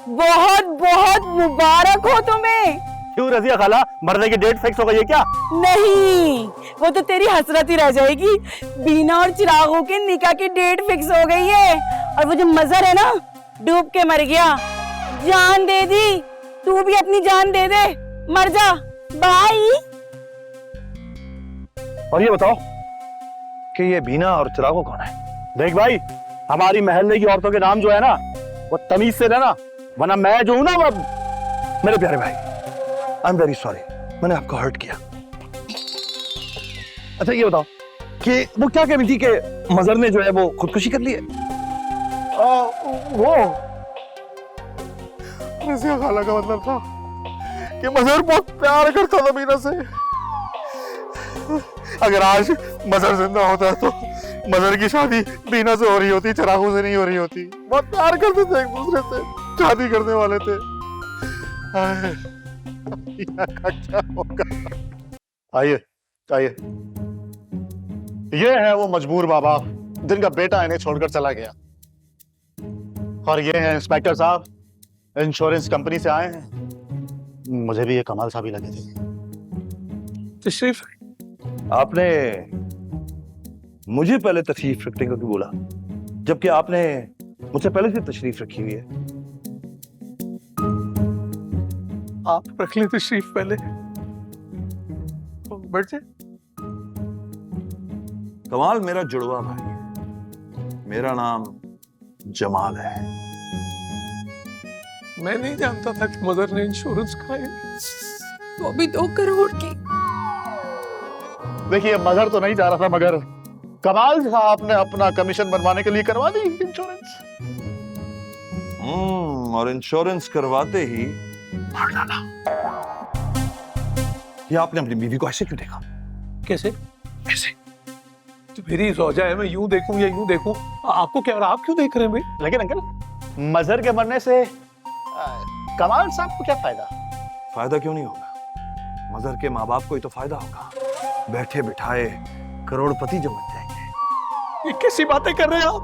S7: बहुत बहुत मुबारक हो तुम्हें।
S9: क्यों रजिया खाला, मरने की डेट फिक्स हो गई है क्या?
S7: नहीं, वो तो तेरी हसरत ही रह जाएगी। बीना और चिरागों के निकाह की डेट फिक्स हो गई है, और वो जो मजर है ना, डूब के मर गया, जान दे दी। तू भी अपनी जान दे दे, मर जा। बाय।
S8: और ये बताओ कि ये बीना और चिरागो कौन है?
S9: देख भाई, हमारी महल्ले की औरतों के नाम जो है ना, वो तमीज से रहना, वरना मैं जो हूं ना वो।
S8: मेरे प्यारे भाई, आई एम वेरी सॉरी, मैंने आपको हर्ट किया। अच्छा ये बताओ कि वो क्या कह रही थी कि मजर ने जो है वो खुदकुशी कर ली है?
S3: रज़िया खाला का मतलब था कि मजहर बहुत प्यार करता था मीना से। अगर आज मजहर जिंदा होता तो मजहर की शादी बीना से हो रही होती, चिरागों से नहीं हो रही होती। बहुत प्यार करते थे एक दूसरे से, शादी करने वाले थे। हाय, यहाँ का क्या होगा? आइए आइए, ये है वो मजबूर बाबा जिनका बेटा इन्हें छोड़कर चला गया। और ये हैं इंस्पेक्टर साहब, इंश्योरेंस कंपनी से आए हैं। मुझे भी ये कमाल साहब ही लगे थे।
S8: तशरीफ आपने मुझे पहले तशरीफ रखने को क्यों बोला, जबकि आपने मुझसे पहले से तशरीफ रखी हुई है?
S3: आप रख लें तशरीफ पहले, बैठ जाए।
S8: कमाल मेरा जुड़वा भाई है, मेरा नाम जमाल है।
S3: मैं नहीं जानता था कि मदर ने इंश्योरेंस कराई,
S1: वो भी 2 करोड़ की।
S3: देखिए मजहर तो नहीं जा रहा था, मगर कमाल साहब ने अपना कमीशन बनवाने के लिए करवा दी इंश्योरेंस।
S8: और इंश्योरेंस करवाते ही मार डाला। ये आपने अपनी बीवी को ऐसे क्यों देखा?
S3: कैसे?
S8: ऐसे
S3: तो मेरी ज़ौजा है, मैं यूं देखूं या यूं देखूं, आपको क्या, और आप क्यों देख रहे हैं भाई? लेकिन अंकल, मजहर के मरने से कमाल साहब को क्या फायदा?
S8: फायदा क्यों नहीं होगा? मजहर के माँ बाप को ही तो फायदा होगा। बैठे बिठाए करोड़पति जो बन जाएंगे।
S3: ये कैसी बातें कर रहे हैं आप?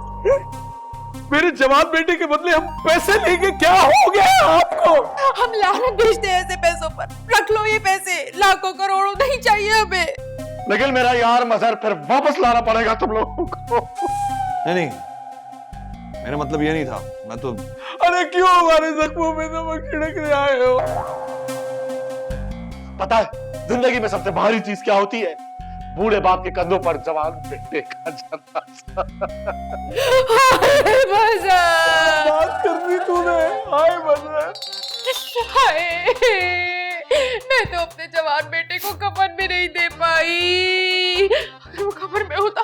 S3: मेरे जवान बेटे के बदले हम पैसे लेंगे, क्या हो गया आपको?
S1: हम लानत भेजते हैं ऐसे पैसों पर। रख लो ये पैसे, लाखों करोड़ों नहीं चाहिए हमें।
S3: लेकिन मेरा यार मजहर फिर वापस लाना पड़ेगा तुम लोगों को।
S8: नहीं, मेरा मतलब ये नहीं था। मैं तो
S3: अरे क्यों हमारे जख्मों में नमक छिड़कने आए हो? पता है जिंदगी में सबसे भारी चीज क्या होती है? बूढ़े बाप के कंधों पर जवान बेटे का जनाजा।
S1: हाय
S3: बात कर दी तूने, हाय मजहर।
S1: हाय, मैं तो अपने जवान बेटे को कफन भी नहीं दे पाई। अगर वो कब्र में होता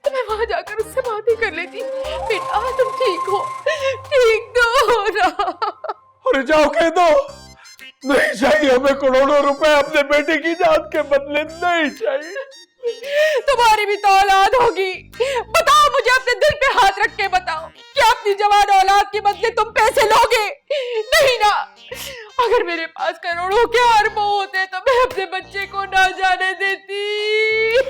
S1: तो मैं वहां जाकर उससे बात ही कर लेती। बेटा तुम ठीक हो? ठीक तो हो ना?
S3: अरे जाओ कह दो, नहीं चाहिए हमें करोड़ों रुपए अपने बेटे की जान के बदले, नहीं चाहिए।
S1: तुम्हारी भी तो औलाद होगी। बताओ मुझे, अपने दिल पे हाथ रख के बताओ, क्या अपनी जवान औलाद के बदले तुम पैसे लोगे? नहीं ना। अगर मेरे पास करोड़ों के अरबों होते तो मैं अपने बच्चे को ना जाने देती।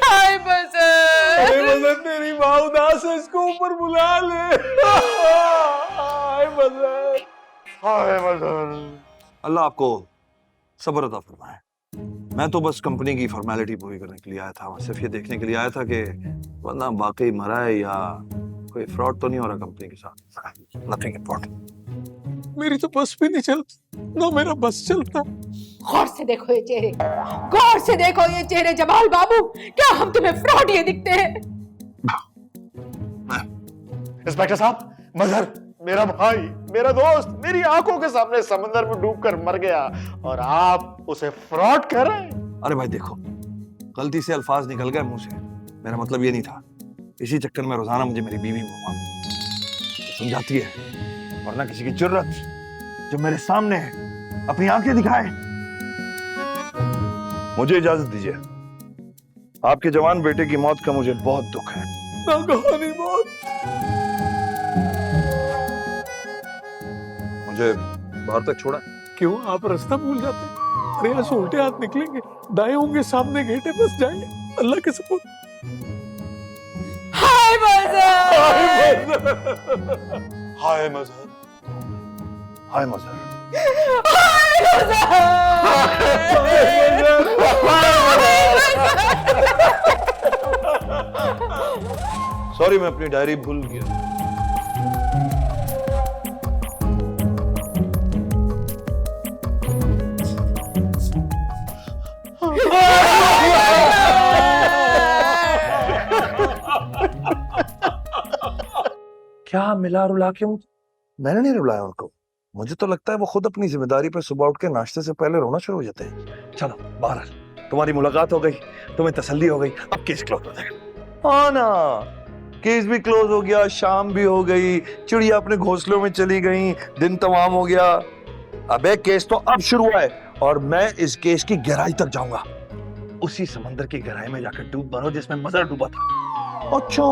S1: हाय
S3: मजहर, तेरी माँ उदास है, इसको ऊपर बुला ले। हाय मजहर, हाय मजहर।
S8: अल्लाह आपको सब्र अता फरमाए। मैं तो बस कंपनी की फॉर्मेलिटी पूरी करने के लिए आया था। मैं सिर्फ ये देखने के लिए आया था कि बंदा वाकई मरा है या कोई फ्रॉड तो नहीं हो रहा कंपनी के साथ। Nothing important.
S3: मेरी तो बस भी नहीं चलती, ना मेरा बस चलता।
S1: गौर से देखो ये चेहरे, गौर से देखो ये चेहरे जमाल बाबू। क्या हम तुम्हें फ्रॉड ये दिखते हैं?
S3: इंस्पेक्टर साहब, मजहर मेरा भाई, मेरा दोस्त, मेरी आंखों के सामने समंदर में डूबकर मर गया और आप उसे फ्रॉड कर रहे हैं?
S8: अरे भाई देखो, गलती से अल्फाज निकल गए मुंह से, मेरा मतलब ये नहीं था। इसी चक्कर में रोजाना मुझे मेरी बीवी समझाती है, वरना किसी की जुर्रत जो मेरे सामने है अपनी आंखें दिखाए। मुझे इजाजत दीजिए। आपके जवान बेटे की मौत का मुझे बहुत दुख है।
S3: नागहानी मौत।
S8: मुझे बाहर तक छोड़ा।
S3: क्यों, आप रास्ता भूल जाते हैं? अरे यहाँ से उल्टे हाथ निकलेंगे, दाएं होंगे सामने, गेटे बस जाएंगे। अल्लाह के सपोर्ट।
S1: हाय मजहर,
S3: हाय मजहर, हाय मजहर।
S8: सॉरी, मैं अपनी डायरी भूल गया। क्या मिला रुला के? मैंने नहीं रुलाया उनको। मुझे तो लगता है वो खुद अपनी जिम्मेदारी पर सुबह उठ के नाश्ते से पहले रोना शुरू हो जाते हैं। चलो बाहर, तुम्हारी मुलाकात हो गई, तुम्हें तसल्ली हो गई, अब केस क्लोज हो जाएगा। हाँ ना, केस भी क्लोज हो गया, शाम भी हो गई, चिड़िया अपने घोंसलों में चली गई, दिन तमाम हो गया। अबे केस तो अब शुरू हुआ है और मैं इस केस की गहराई तक जाऊंगा, उसी समंदर की गहराई में जाकर डूब मरो जिसमें मजहर डूबा था। अच्छा,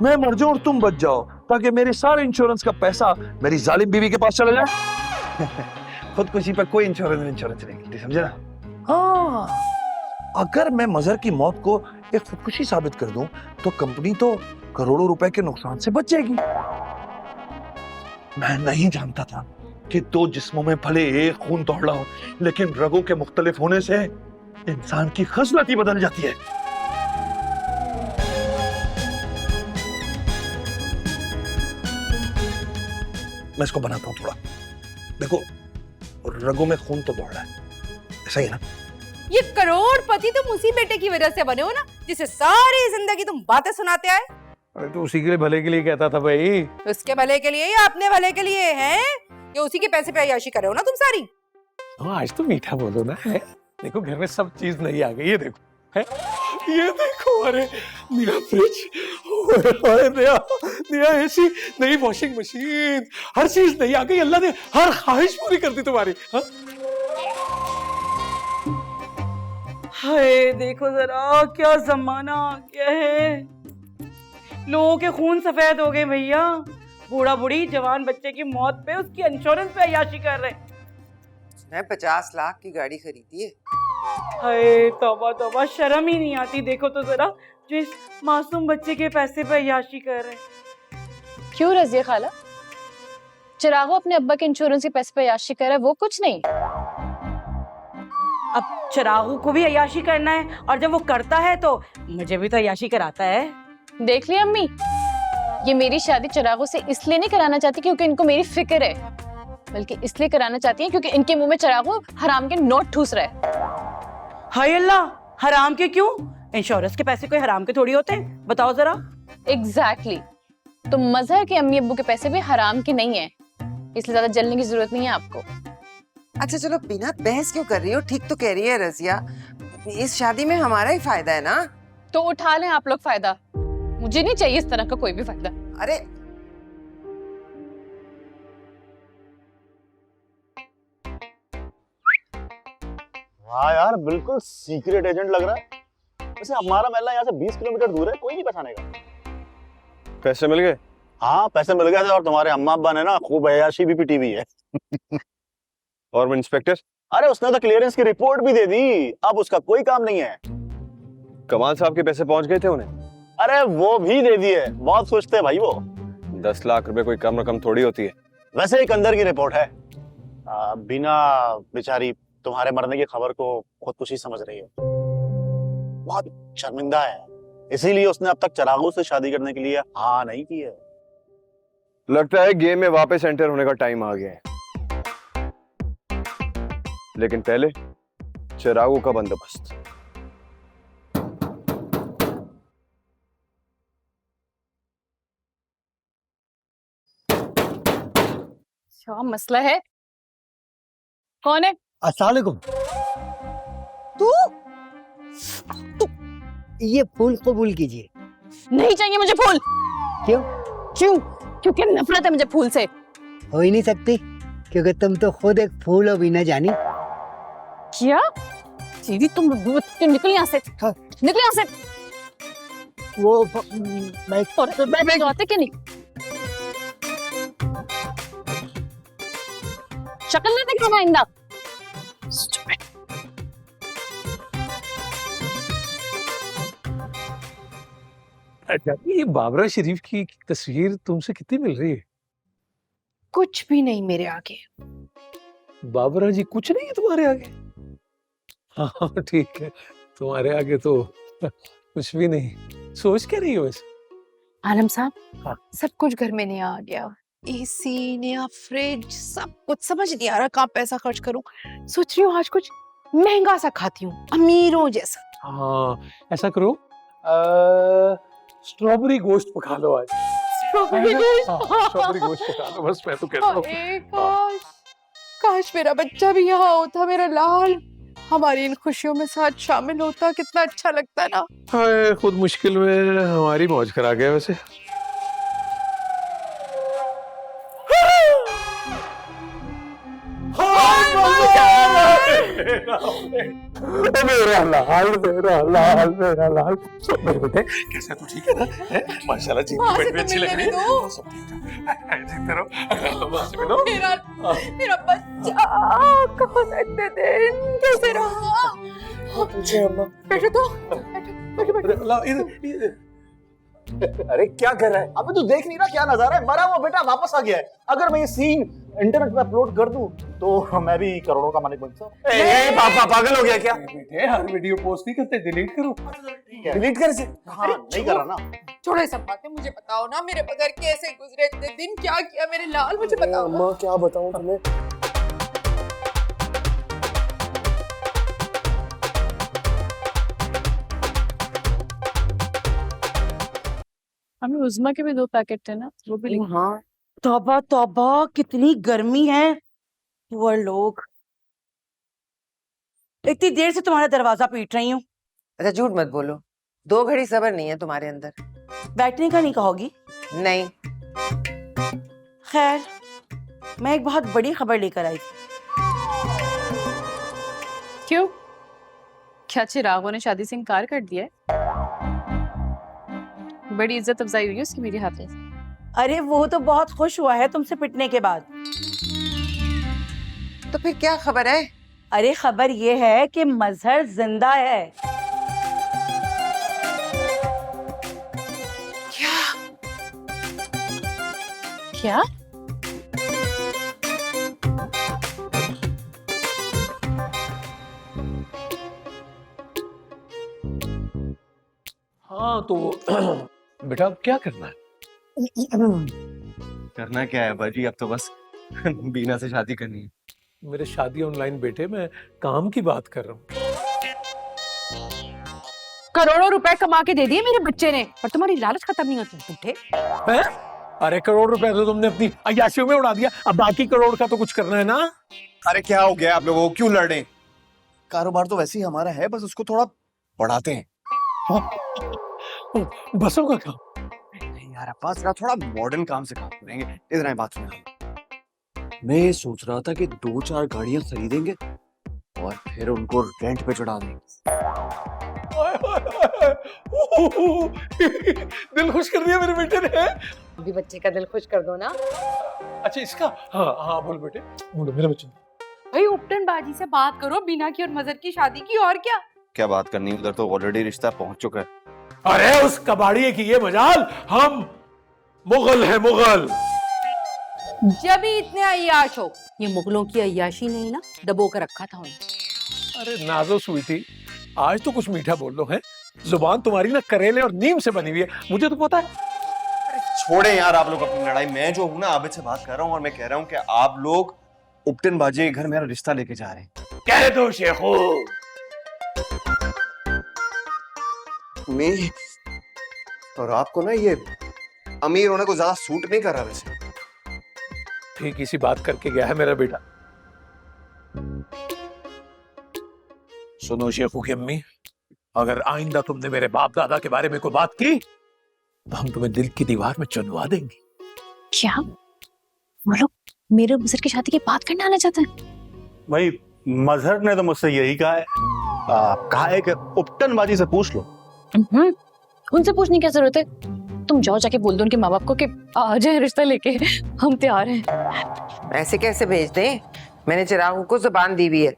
S8: मैं मर जाऊं और तुम बच जाओ ताकि मेरे सारे इंश्योरेंस का पैसा मेरी जालिम बीवी के पास चला जाए। खुदकुशी पर कोई इंश्योरेंस नहीं मिलती, समझे ना? हाँ, अगर मैं मजहर की मौत को एक खुदकुशी साबित कर दूं तो कंपनी तो करोड़ों रुपए के नुकसान से बच जाएगी। मैं नहीं जानता था कि दो जिस्मों में भले एक खून दौड़ रहा हो, लेकिन रगों के मुख्तलिफ होने से इंसान की खसलत ही बदल जाती है। मैं इसको बनाता हूं थोड़ा, देखो रगों में खून तो दौड़ रहा है, ऐसा ही है ना?
S1: ये करोड़पति तुम उसी बेटे की वजह से बने हो ना, जिसे सारी जिंदगी तुम बातें सुनाते आए।
S10: अरे तो उसी के लिए भले के लिए कहता था भाई।
S1: उसके भले के लिए या अपने भले के लिए हैं? ये उसी के पैसे पे अय्याशी कर रहे हो ना तुम सारी।
S10: हाँ, आज तो मीठा बोलो ना। है देखो घर में सब चीज नई आ गई, ये देखो है, ये देखो, अरे नया फ्रिज, ओए नया नया एसी, नई वॉशिंग मशीन, हर चीज नई आ गई। अल्लाह ने हर ख्वाहिश पूरी कर दी तुम्हारी। हाँ?
S7: हाय देखो जरा क्या जमाना आ गया है, लोगों के खून सफेद हो गए भैया। बूढ़ा बूढ़ी जवान बच्चे की मौत पे उसकी इंश्योरेंस पे अय्याशी कर रहे।
S5: मैं 50 लाख की गाड़ी खरीदी है।
S7: हाय तौबा तौबा, शर्म ही नहीं आती। देखो तो जरा, जो इस मासूम बच्चे के पैसे पे अय्याशी कर रहे।
S4: क्यों रजिया खाला, चिरागो अपने अब्बा के इंश्योरेंस के पैसे पे अय्याशी कर रहा है, वो कुछ नहीं।
S7: अब चिरागू को भी अय्याशी करना है, और जब वो करता है तो मुझे भी तो अय्याशी कराता है।
S4: देख लिया अम्मी, ये मेरी शादी चिरागो से इसलिए नहीं कराना चाहती क्योंकि इनको मेरी फिक्र है, बल्कि इसलिए कराना चाहती है क्योंकि इनके मुंह में चिरागो हराम के नोट ठूस रहा है।
S7: हाय अल्लाह, हराम के क्यों? इंश्योरेंस के पैसे कोई हराम के थोड़ी होते हैं, बताओ जरा।
S4: एग्जैक्टली, तो मजहर के अम्मी अब्बू के पैसे भी हराम के नहीं है, इसलिए ज्यादा जलने की जरूरत नहीं है आपको।
S5: अच्छा चलो बिना बहस क्यों कर रही हो, ठीक तो कह रही है रजिया, इस शादी में हमारा ही फायदा है ना।
S4: तो उठा लें आप लोग फायदा, मुझे नहीं चाहिए इस तरह का कोई भी फायदा।
S5: अरे
S9: वाह यार, बिल्कुल सीक्रेट एजेंट लग रहा है। वैसे हमारा महल्ला यहाँ से 20 किलोमीटर दूर है, कोई नहीं पहचानेगा।
S2: पैसे मिल गए?
S9: हाँ, पैसे मिल गए थे और तुम्हारे अम्मा अब्बा ने ना खूब अय्याशी भी पिटी हुई है।
S2: और वो इंस्पेक्टर?
S9: अरे उसने तो क्लियरेंस की रिपोर्ट भी दे दी, अब उसका कोई काम नहीं है।
S2: कमाल साहब के पैसे पहुंच गए थे उन्हें?
S9: अरे वो भी दे दिए, बहुत खुश थे भाई वो।
S2: 10 लाख रुपए कोई कम रकम थोड़ी होती है।
S9: वैसे एक अंदर की रिपोर्ट है, बिना बेचारी तुम्हारे मरने की खबर को खुदकुशी समझ रही है, बहुत शर्मिंदा है, इसीलिए उसने अब तक चिरागू से शादी करने के लिए हाँ नहीं की है।
S2: लगता है गेम में वापस एंटर होने का टाइम आ गया है, लेकिन पहले चिरागू का बंदोबस्त।
S4: क्या मसला है? कौन है?
S11: अस्सलाम वालेकुम। तू ये फूल कबूल कीजिए।
S4: नहीं चाहिए मुझे फूल।
S11: क्यों?
S4: क्यों? क्योंकि नफरत है मुझे फूल से।
S11: हो ही नहीं सकती, क्योंकि तुम तो खुद एक फूल हो बिना जानी।
S4: क्या? सीधी तुम निकल यहाँ से।
S11: हाँ।
S4: निकल यहाँ से।
S11: वो मैं
S4: और तो मैं आते कि नहीं? शक्ल नहीं दिखाना आइंदा।
S10: अच्छा, ये बाबरा शरीफ की तस्वीर तुमसे कितनी मिल रही है?
S1: कुछ भी नहीं मेरे आगे।
S10: बाबरा जी कुछ नहीं है तुम्हारे आगे? हाँ ठीक है, तुम्हारे आगे तो कुछ भी नहीं। सोच क्या रही हो वैसे?
S1: आलम साहब,
S10: हाँ।
S1: सब कुछ घर में नया आ गया, एसी, नया फ्रिज, सब कुछ। समझ नहीं आ रहा कहाँ पैसा खर्च करूं। सोच रही हूँ आज कुछ महंगा सा खाती हूँ, अमीरों जैसा।
S10: हाँ, ऐसा करो, स्ट्रॉबेरी गोश्त पका लो आज।
S1: स्ट्रॉबेरी गोश्त?
S10: हाँ, स्ट्रॉबेरी गोश्त पका लो, बस मैं तो कहता हूँ।
S1: अरे काश, काश मेरा बच्चा भी यहाँ होता, मेरा लाल, हमारी इन खुशियों में साथ शामिल होता, कितना अच्छा लगता ना।
S10: हाय, खुद मुश्किल में हमारी मौज करा गया वैसे। हाँ! मेरा लाल मेरा लाल मेरे बेटे कैसा तू ठीक है ना हैं? माशाल्लाह जी
S1: वहाँ से
S10: पेट में
S1: तो
S10: अच्छी लग
S1: मिलने
S10: रही
S1: दो।
S10: है सब ठीक है देखते रहो वहाँ से मिलो
S1: मेरा बच्चा कहाँ से इतने दिन कैसे रहा? बैठो तो, बैठो।
S10: ला, इधर
S9: अरे क्या कर रहा है? अबे तू देख नहीं रहा क्या नजारा है? मरा हुआ बेटा वापस आ गया है। अगर मैं ये सीन इंटरनेट पे अपलोड कर दूं तो मैं भी करोड़ों का मालिक बन सकता हूं।
S2: पापा पागल हो गया क्या?
S10: बेटे हर वीडियो पोस्ट नहीं करते डिलीट करो
S9: डिलीट कर इसे। हाँ नहीं कर रहा ना।
S1: छोड़ो ये सब बातें, मुझे बताओ ना मेरे बगैर कैसे गुजरे इतने दिन, क्या किया मेरे लाल, मुझे बताओ ना।
S9: अम्मा क्या बताऊं तुम्हें?
S4: हमें उज़्मा के भी 2 पैकेट थे ना, वो भी लिख।
S7: हाँ तौबा तौबा कितनी गर्मी है। पुअर लोग, इतनी देर से तुम्हारा दरवाजा पीट रही हूँ।
S5: अच्छा झूठ मत बोलो, 2 घड़ी सब्र नहीं है तुम्हारे अंदर?
S7: बैठने का नहीं कहोगी?
S5: नहीं।
S7: खैर मैं एक बहुत बड़ी खबर लेकर आई थी।
S4: क्यों? क्या चिरागों ने शादी से इनकार कर दिया है? बड़ी इज्जत अफजाई हुई है उसकी मेरे हाथ से।
S7: अरे वो तो बहुत खुश हुआ है तुमसे पिटने के बाद।
S5: तो फिर क्या खबर है?
S7: अरे खबर ये है कि मजहर जिंदा है।
S4: क्या?
S10: हाँ तो बेटा अब क्या करना है?
S2: करना क्या है बाजी, अब तो बस बीना से शादी करनी है।
S10: मेरे शादी ऑनलाइन बेटे, मैं काम की बात कर रहा हूँ।
S1: करोड़ों रुपए कमा के दे दिए मेरे बच्चे ने, और तुम्हारी लालच खत्म नहीं होती झूठे।
S10: हैं? अरे करोड़ रुपए तो तुमने अपनी अय्याशियों में उड़ा दिया, अब बाकी करोड़ का तो कुछ करना है ना।
S2: अरे क्या हो गया आप लोगों को, क्यों लड़ रहे हैं? कारोबार तो वैसे ही हमारा है, बस उसको थोड़ा बढ़ाते हैं।
S10: बसों का काम?
S2: नहीं यार अब्बास, थोड़ा मॉडर्न काम से काम करेंगे। इधर आए, बात सुनो। मैं ये सोच रहा था कि 2-4 गाड़ियां खरीदेंगे और फिर उनको रेंट पे चढ़ा देंगे।
S10: दिल खुश कर दिया मेरे बेटे ने।
S1: अभी बच्चे का दिल खुश कर दो ना।
S10: अच्छा इसका? हाँ हाँ बोल बेटे, बोलो मेरा बच्चा।
S1: भाई उपटन बाजी से बात करो, बीना की और मजहर की शादी की, और क्या।
S2: क्या बात करनी, उधर तो ऑलरेडी रिश्ता पहुंच चुका है।
S10: अरे उस कबाड़िए की ये मजाल, हम मुगल है मुगल।
S1: जब ही इतने अय्याश हो, ये मुगलों की अय्याशी नहीं ना दबो कर रखा था उन्हें।
S10: अरे नाजो स्वीटी, आज तो कुछ मीठा बोल लो है। जुबान तुम्हारी ना करेले और नीम से बनी हुई है, मुझे तो पता है।
S2: छोड़े यार आप लोग अपनी लड़ाई। मैं जो हूं ना आबिद से बात कर रहा हूं और मैं कह रहा हूं कि आप लोग उपटन बाजी के घर मेरा रिश्ता लेके जा रहे हैं।
S10: कह दो शेखो।
S2: मैं और आपको ना ये अमीर होने को ज्यादा सूट नहीं कर रहा वैसे।
S10: ठीक इसी बात करके गया है मेरा बेटा। सुनो शेखू की अम्मी, अगर आइंदा तुमने मेरे बाप दादा के बारे में कोई बात की तो हम तुम्हें दिल की दीवार में चुनवा देंगे।
S4: क्या वो लोग मेरे बुजुर्ग की शादी की बात करने आना चाहते हैं?
S9: भाई मजहर ने तो मुझसे यही कहा है। कहा है कि उपटन बाजी से पूछ लो।
S4: उनसे पूछने की क्या जरूरत है? तुम जाओ जाके बोल दो उनके माँ बाप को कि आ जाए रिश्ता लेके, हम तैयार हैं।
S5: ऐसे कैसे भेज दें? मैंने चिरागों को जुबान दी हुई है।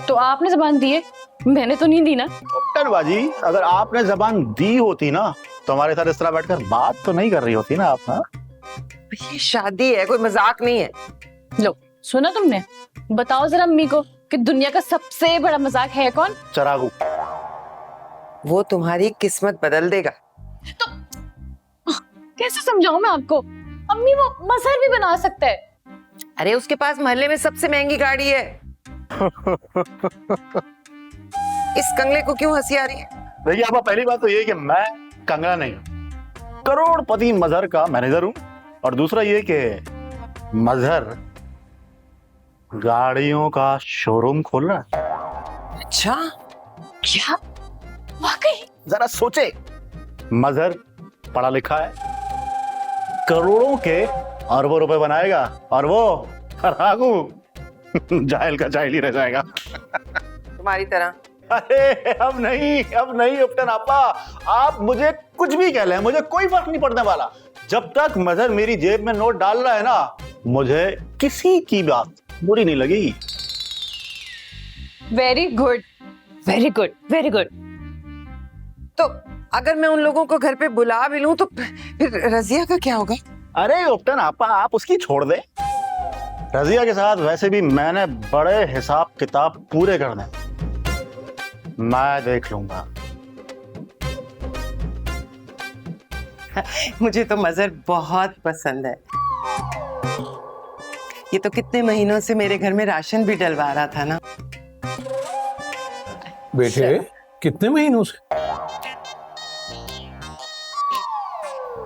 S4: तो आपने जबान दी है, मैंने तो नहीं दी ना।
S9: उपटन बाजी, अगर आपने जबान दी होती ना तो हमारे साथ इस तरह बैठकर बात तो नहीं कर रही होती ना आप। हाँ
S5: ये शादी है, कोई मजाक नहीं है।
S4: लो सुना तुमने? बताओ जरा अम्मी को कि दुनिया का सबसे बड़ा मजाक है कौन?
S9: चिरागू।
S5: वो तुम्हारी किस्मत बदल देगा।
S4: तो कैसे समझाऊं मैं आपको? अम्मी वो मजहर भी बना सकता है।
S5: अरे उसके पास मोहल्ले में सबसे महंगी गाड़ी है। इस कंगले को क्यों हंसी आ रही है?
S9: देखिए आपका पहली बात तो ये कि मैं कंगना नहीं हूं, करोड़पति मजहर का मैनेजर हूं। और दूसरा ये कि मजहर गाड़ियों का शोरूम खोल रहा है।
S5: अच्छा
S4: क्या? वाकई?
S9: जरा सोचे, मजहर पढ़ा लिखा है, करोड़ों के अरबों रुपए बनाएगा, और वो चिरागू जाहिल का जाहिल ही रह जाएगा।
S5: तुम्हारी तरह।
S9: अरे अब नहीं उपटन आपा, आप मुझे कुछ भी कह लें, मुझे कोई फर्क नहीं पड़ने वाला। जब तक मजहर मेरी जेब में नोट डाल रहा है ना, मुझे किसी की बात बुरी नहीं लगेगी।
S1: Very good, very good, very good.
S5: तो अगर मैं उन लोगों को घर पे बुला भी लूं तो फिर रजिया का क्या होगा?
S9: अरे उपटन आपा, आप उसकी छोड़ दे। रजिया के साथ वैसे भी मैंने बड़े हिसाब किताब पूरे करने, मैं देख लूंगा।
S5: मुझे तो मजहर बहुत पसंद है। ये तो कितने महीनों से मेरे घर में राशन भी डलवा रहा था ना।
S10: बेटे कितने महीनों से?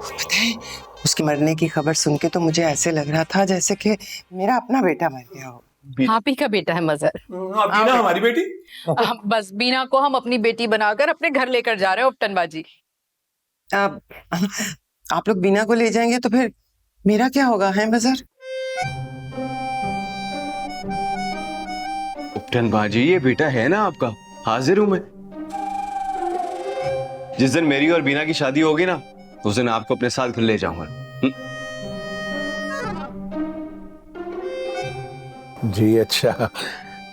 S5: पता है, उसके मरने की खबर सुन के तो मुझे ऐसे लग रहा था जैसे कि मेरा अपना बेटा मर गया हो।
S1: आप ही का बेटा है मजहर।
S10: बीना हमारी बेटी।
S1: बस बीना को हम अपनी बेटी बनाकर अपने घर लेकर जा रहे हैं उपटन बाजी।
S5: अब आप लोग बीना को ले जाएंगे तो फिर मेरा क्या होगा है मजहर?
S2: उपटन बाजी, ये बेटा है ना आपका, हाजिर हूं मैं। जिस दिन मेरी और बीना की शादी होगी ना, उस दिन आपको अपने साथ घर ले जाऊंगा।
S10: जी अच्छा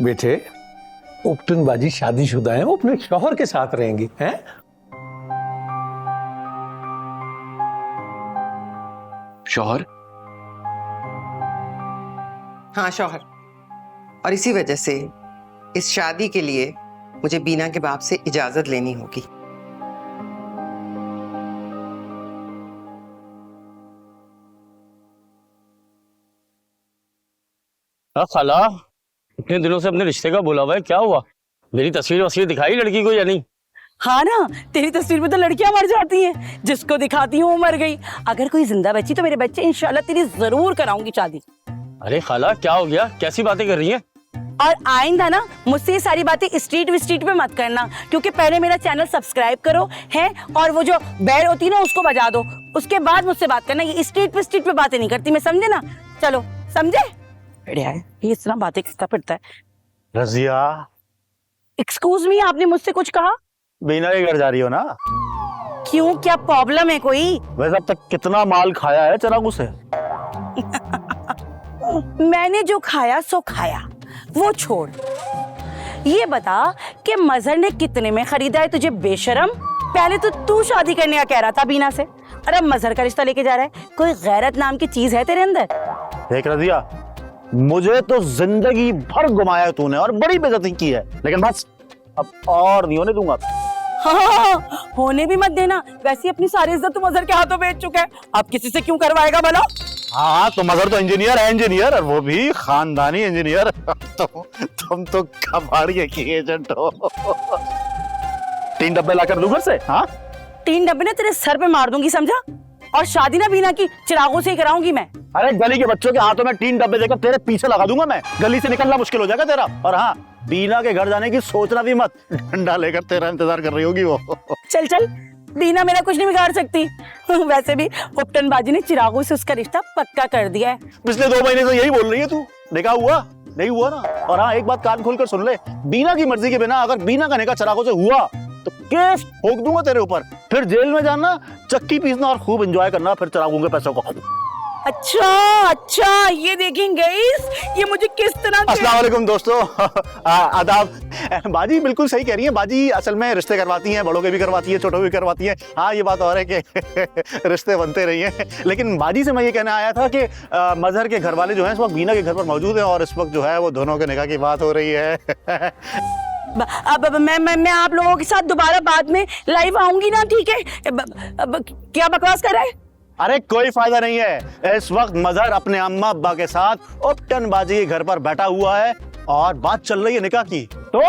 S10: बेटे, उपटन बाजी शादीशुदा है, वो अपने शौहर के साथ रहेंगी हैं?
S2: शौहर?
S5: हाँ शौहर। और इसी वजह से इस शादी के लिए मुझे बीना के बाप से इजाजत लेनी होगी।
S12: खाला, इतने दिनों से अपने रिश्ते का बोला हुआ है, क्या हुआ? मेरी तस्वीर वस्वीर दिखाई लड़की को या नहीं?
S7: हाँ ना, तेरी तस्वीर में तो लड़कियां मर जाती हैं, जिसको दिखाती हूँ वो मर गई। अगर कोई जिंदा बची तो मेरे बच्चे इंशाल्लाह तेरी जरूर कराऊंगी शादी।
S12: अरे खाला क्या हो गया, कैसी बातें कर रही है?
S7: और आइंदा ना मुझसे ये सारी बातें स्ट्रीट पे मत करना, क्योंकि पहले मेरा चैनल सब्सक्राइब करो है, और वो जो बेल होती है ना उसको बजा दो, उसके बाद मुझसे बात करना। ये स्ट्रीट पे बातें नहीं करती मैं, समझे ना? चलो समझे? बढ़िया है, ये इतना बातें किसका पड़ता है।
S9: रजिया,
S7: एक्सक्यूज मी, आपने मुझसे कुछ कहा?
S9: बीना के घर जा रही हो ना?
S7: क्यों, क्या प्रॉब्लम है कोई?
S9: वैसे अब तक कितना माल खाया है चरागू से?
S7: मैंने जो खाया सो खाया, वो छोड़। ये बता कि मजहर ने कितने में खरीदा है तुझे बेशरम? पहले तो तू शादी करने का कह रहा था बीना से, और अब मजहर का रिश्ता लेके जा रहा है। कोई गैरत नाम की चीज है तेरे अंदर?
S9: देख रजिया, मुझे तो जिंदगी भर घुमाया तूने और बड़ी बेइज्जती की है, लेकिन बस अब और नहीं होने दूंगा।
S7: हाँ, होने भी मत देना। वैसे अपनी सारी इज्जत तू मजहर के हाथों बेच चुका है, अब किसी से क्यों करवाएगा भला?
S9: हाँ तो मजहर तो इंजीनियर है, इंजीनियर, और वो भी खानदानी इंजीनियर। तुम तो कबाड़िए की एजेंट हो। 3 डब्बे लाकर दूं घर से? हाँ
S7: 3 डब्बे ना तेरे सर पे मार दूंगी, समझा? और शादी ना बीना की चिरागों से ही कराऊंगी मैं।
S9: अरे गली के बच्चों के हाथों में 3 डब्बे देकर तेरे पीछे लगा दूंगा मैं, गली से निकलना मुश्किल हो जाएगा तेरा। और हाँ, बीना के घर जाने की सोचना भी मत, डंडा लेकर तेरा इंतजार कर रही होगी वो।
S7: चल चल, बीना मेरा कुछ नहीं बिगाड़ सकती। वैसे भी उपटन बाजी ने चिरागों से उसका रिश्ता पक्का कर दिया है।
S9: पिछले 2 महीने से यही बोल रही है तू, निकाह हुआ नहीं हुआ ना? और हाँ एक बात कान खोलकर सुन ले, बीना की मर्जी के बिना अगर बीना का निकाह चिरागों से हुआ तो केस ठोक दूंगा तेरे ऊपर, फिर जेल में जाना, चक्की पीसना और खूब एंजॉय करना फिर चिरागों के पैसों को।
S7: अच्छा, ये देखेंगे ये मुझे किस तरह के...
S9: अस्सलाम वालेकुम दोस्तों, आदाब। बाजी बिल्कुल सही कह रही है, बाजी असल में रिश्ते करवाती हैं, बड़ों के भी करवाती है, छोटों के भी करवाती है। हाँ ये बात और है कि रिश्ते बनते रही हैं, लेकिन बाजी से मैं ये कहना आया था कि मजहर के घर वाले जो हैं इस वक्त बीना के घर पर मौजूद हैं, और इस वक्त जो है वो दोनों के निकाह की बात हो रही है।
S7: अब मैं आप लोगों के साथ दोबारा बाद में लाइव आऊंगी ना, ठीक है? क्या बकवास कर रहा है?
S9: अरे कोई फायदा नहीं है, इस वक्त मजहर अपने अम्मा अब्बा के साथ उपटन बाजी के घर पर बैठा हुआ है और बात चल रही है निकाह की। तो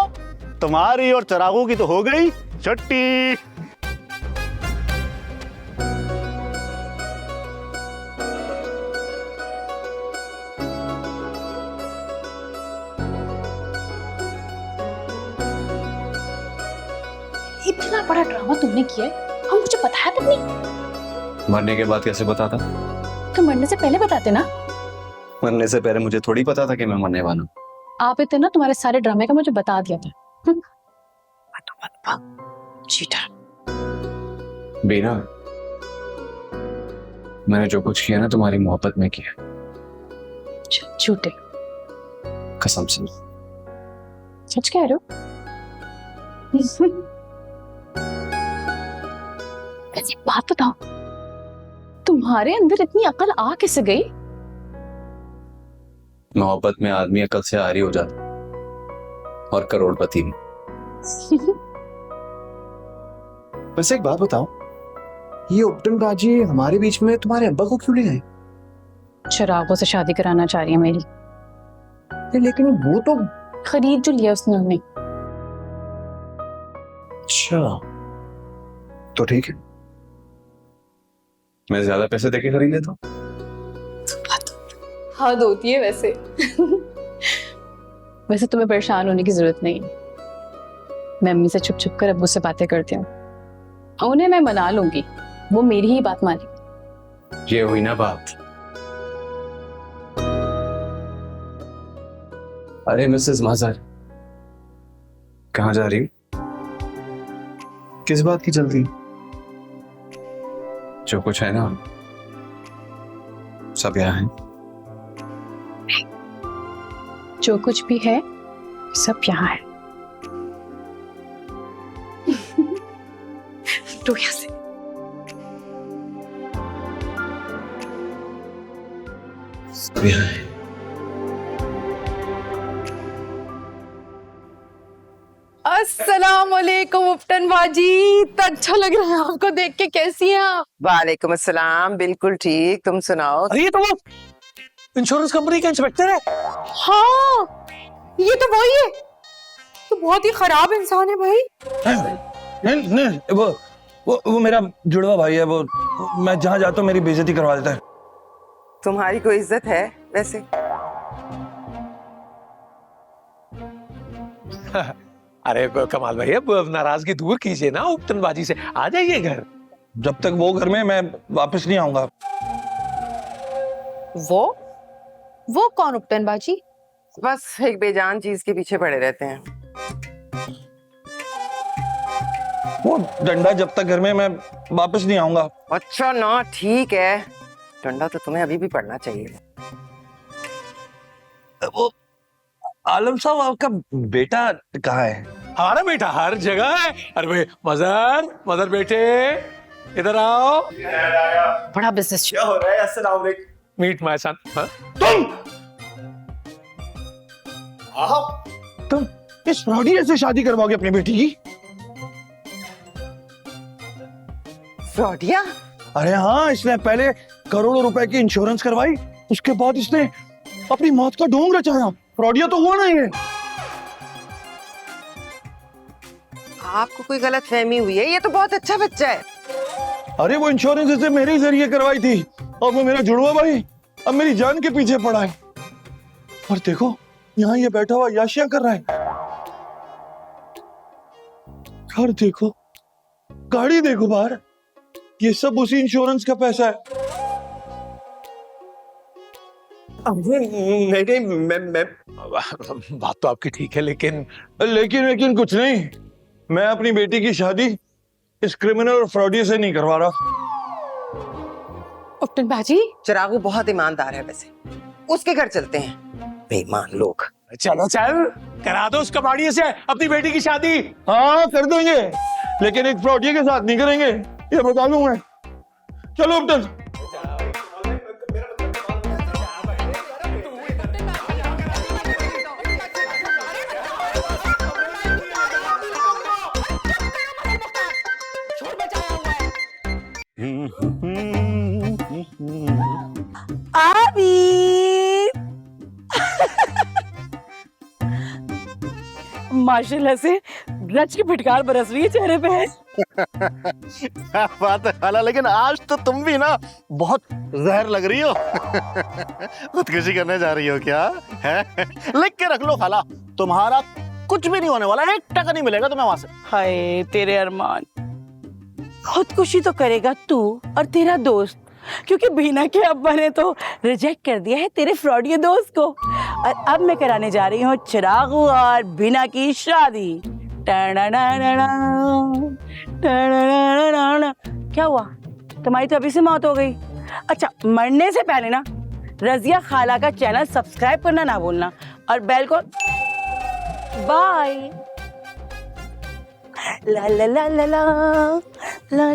S9: तुम्हारी और चिरागों की तो हो गई छुट्टी।
S4: इतना बड़ा ड्रामा तुमने किया है और मुझे बताया तक नहीं?
S2: मरने के बाद कैसे बताता?
S4: तो मरने से पहले बताते ना।
S2: मरने से पहले मुझे थोड़ी पता था कि मैं मरने वाला हूँ।
S4: आप इतने ना तुम्हारे सारे ड्रामे का मुझे बता दिया था। चीटर।
S2: बीना, मैंने जो कुछ किया ना तुम्हारी मोहब्बत में किया,
S4: झूठे।
S2: कसम से।
S4: सच कह रहे हो? ऐसी बात बताओ, तुम्हारे अंदर इतनी अकल आ कैसे गई?
S2: मोहब्बत में आदमी अकल से आरी हो जाता और करोड़पति भी। वैसे एक बात बताओ, ये उपटन बाजी हमारे बीच में तुम्हारे अब्बा को क्यों ले आए?
S4: चिरागों से शादी कराना चाह रही है मेरी।
S2: लेकिन वो तो
S4: खरीद जो लिया उसने उन्हें।
S2: अच्छा, तो ठीक है, मैं ज्यादा पैसे देके खरीद लेता हूँ।
S4: हद होती है वैसे। वैसे तुम्हें परेशान होने की जरूरत नहीं। मैं अम्मी से छुप छुप कर अब्बू से बातें करती हूँ, उन्हें मैं मना लूंगी, वो मेरी ही बात मानेगी।
S2: ये हुई ना बात। अरे मिसेस मजहर, कहाँ जा रही हो? किस बात की जल्दी? जो कुछ है ना सब यहाँ है।
S4: जो कुछ भी है सब यहाँ है। तो यहाँ से
S2: सब यहाँ है।
S1: अस्सलाम वालेकुम उपटन बाजी, इतना अच्छा लग रहा है आपको देख के। कैसी हैं आप?
S5: वालेकुम अस्सलाम, बिल्कुल ठीक। तुम सुनाओ।
S10: अरे ये तो वो इंश्योरेंस कंपनी का इंस्पेक्टर है।
S1: हाँ, ये तो वही है। तो बहुत ही खराब इंसान है भाई।
S8: नहीं नहीं, वो मेरा जुड़वा भाई है। वो मैं जहाँ जाता हूँ मेरी बेइज्जती करवा देता है।
S5: तुम्हारी कोई इज्जत है वैसे?
S10: अरे कमाल भाई, अब नाराजगी दूर कीजिए ना उपटनबाजी से, आ जाइए घर।
S8: जब तक वो घर में, मैं वापस नहीं आऊंगा।
S1: वो कौन उपटन बाजी?
S5: बस एक बेजान चीज के पीछे पड़े रहते हैं।
S8: वो डंडा जब तक घर में, मैं वापस नहीं आऊंगा।
S5: अच्छा ना, ठीक है। डंडा तो तुम्हें अभी भी पढ़ना चाहिए।
S8: वो आलम साहब, आपका बेटा कहाँ है?
S10: हमारा बेटा हर जगह है। अरे भाई मदर बेटे इधर आओ।
S4: बड़ा बिजनेस।
S2: क्या हो रहा है? अस्सलाम वालेकुम।
S10: Meet my son.
S8: तुम इस फ्रॉडियर से शादी करवाओगे अपनी बेटी की?
S5: फ्रॉडिया?
S8: अरे हाँ, इसने पहले करोड़ों रुपए की इंश्योरेंस करवाई, उसके बाद इसने अपनी मौत का ढोंग रचाया। फ्रॉडिया तो हुआ ना ये।
S5: आपको कोई गलत फहमी हुई है, ये तो बहुत अच्छा बच्चा है।
S8: अरे वो इंश्योरेंस इसे मेरे जरिए करवाई थी और वो मेरा जुड़वा भाई अब मेरी जान के पीछे पड़ा है। और देखो यहाँ ये बैठा हुआ याशिया कर रहा है। घर देखो, गाड़ी देखो बाहर, ये सब उसी इंश्योरेंस का पैसा है।
S2: नहीं मैं
S10: बात तो आपकी ठीक है, लेकिन
S8: लेकिन कुछ नहीं। मैं अपनी बेटी की शादी इस क्रिमिनल और फ्रॉडी से नहीं करवा रहा।
S1: उपटन बाजी,
S5: चिरागू बहुत ईमानदार है वैसे, उसके घर चलते हैं। बेईमान लोग।
S10: चलो चल करा दो उस कबाड़िए से अपनी बेटी की शादी।
S8: हाँ कर देंगे, लेकिन एक फ्रॉडी के साथ नहीं करेंगे, ये बता दूं मैं। चलो अब तक।
S7: माशाल्लाह से रच की फटकार बरस रही है चेहरे पे।
S9: क्या बात है खाला, लेकिन आज तो तुम भी ना बहुत जहर लग रही हो। खुदकुशी करने जा रही हो क्या? है लिख के रख लो खाला, तुम्हारा कुछ भी नहीं होने वाला, 1 टका नहीं मिलेगा तुम्हें वहां से।
S7: हाय तेरे अरमान, खुदकुशी तो करेगा तू और तेरा दोस्त, क्योंकि बीना के अब्बा ने तो रिजेक्ट कर दिया है तेरे फ्रॉडिये दोस्त को। और अब मैं कराने जा रही हूँ चिरागू और बीना की शादी। टनननननन, टनननननन। क्या हुआ, तुम्हारी तो अभी से मौत हो गई। अच्छा, मरने से पहले ना रजिया खाला का चैनल सब्सक्राइब करना ना भूलना और बेल को बाय। ला ला ला ला ला ला।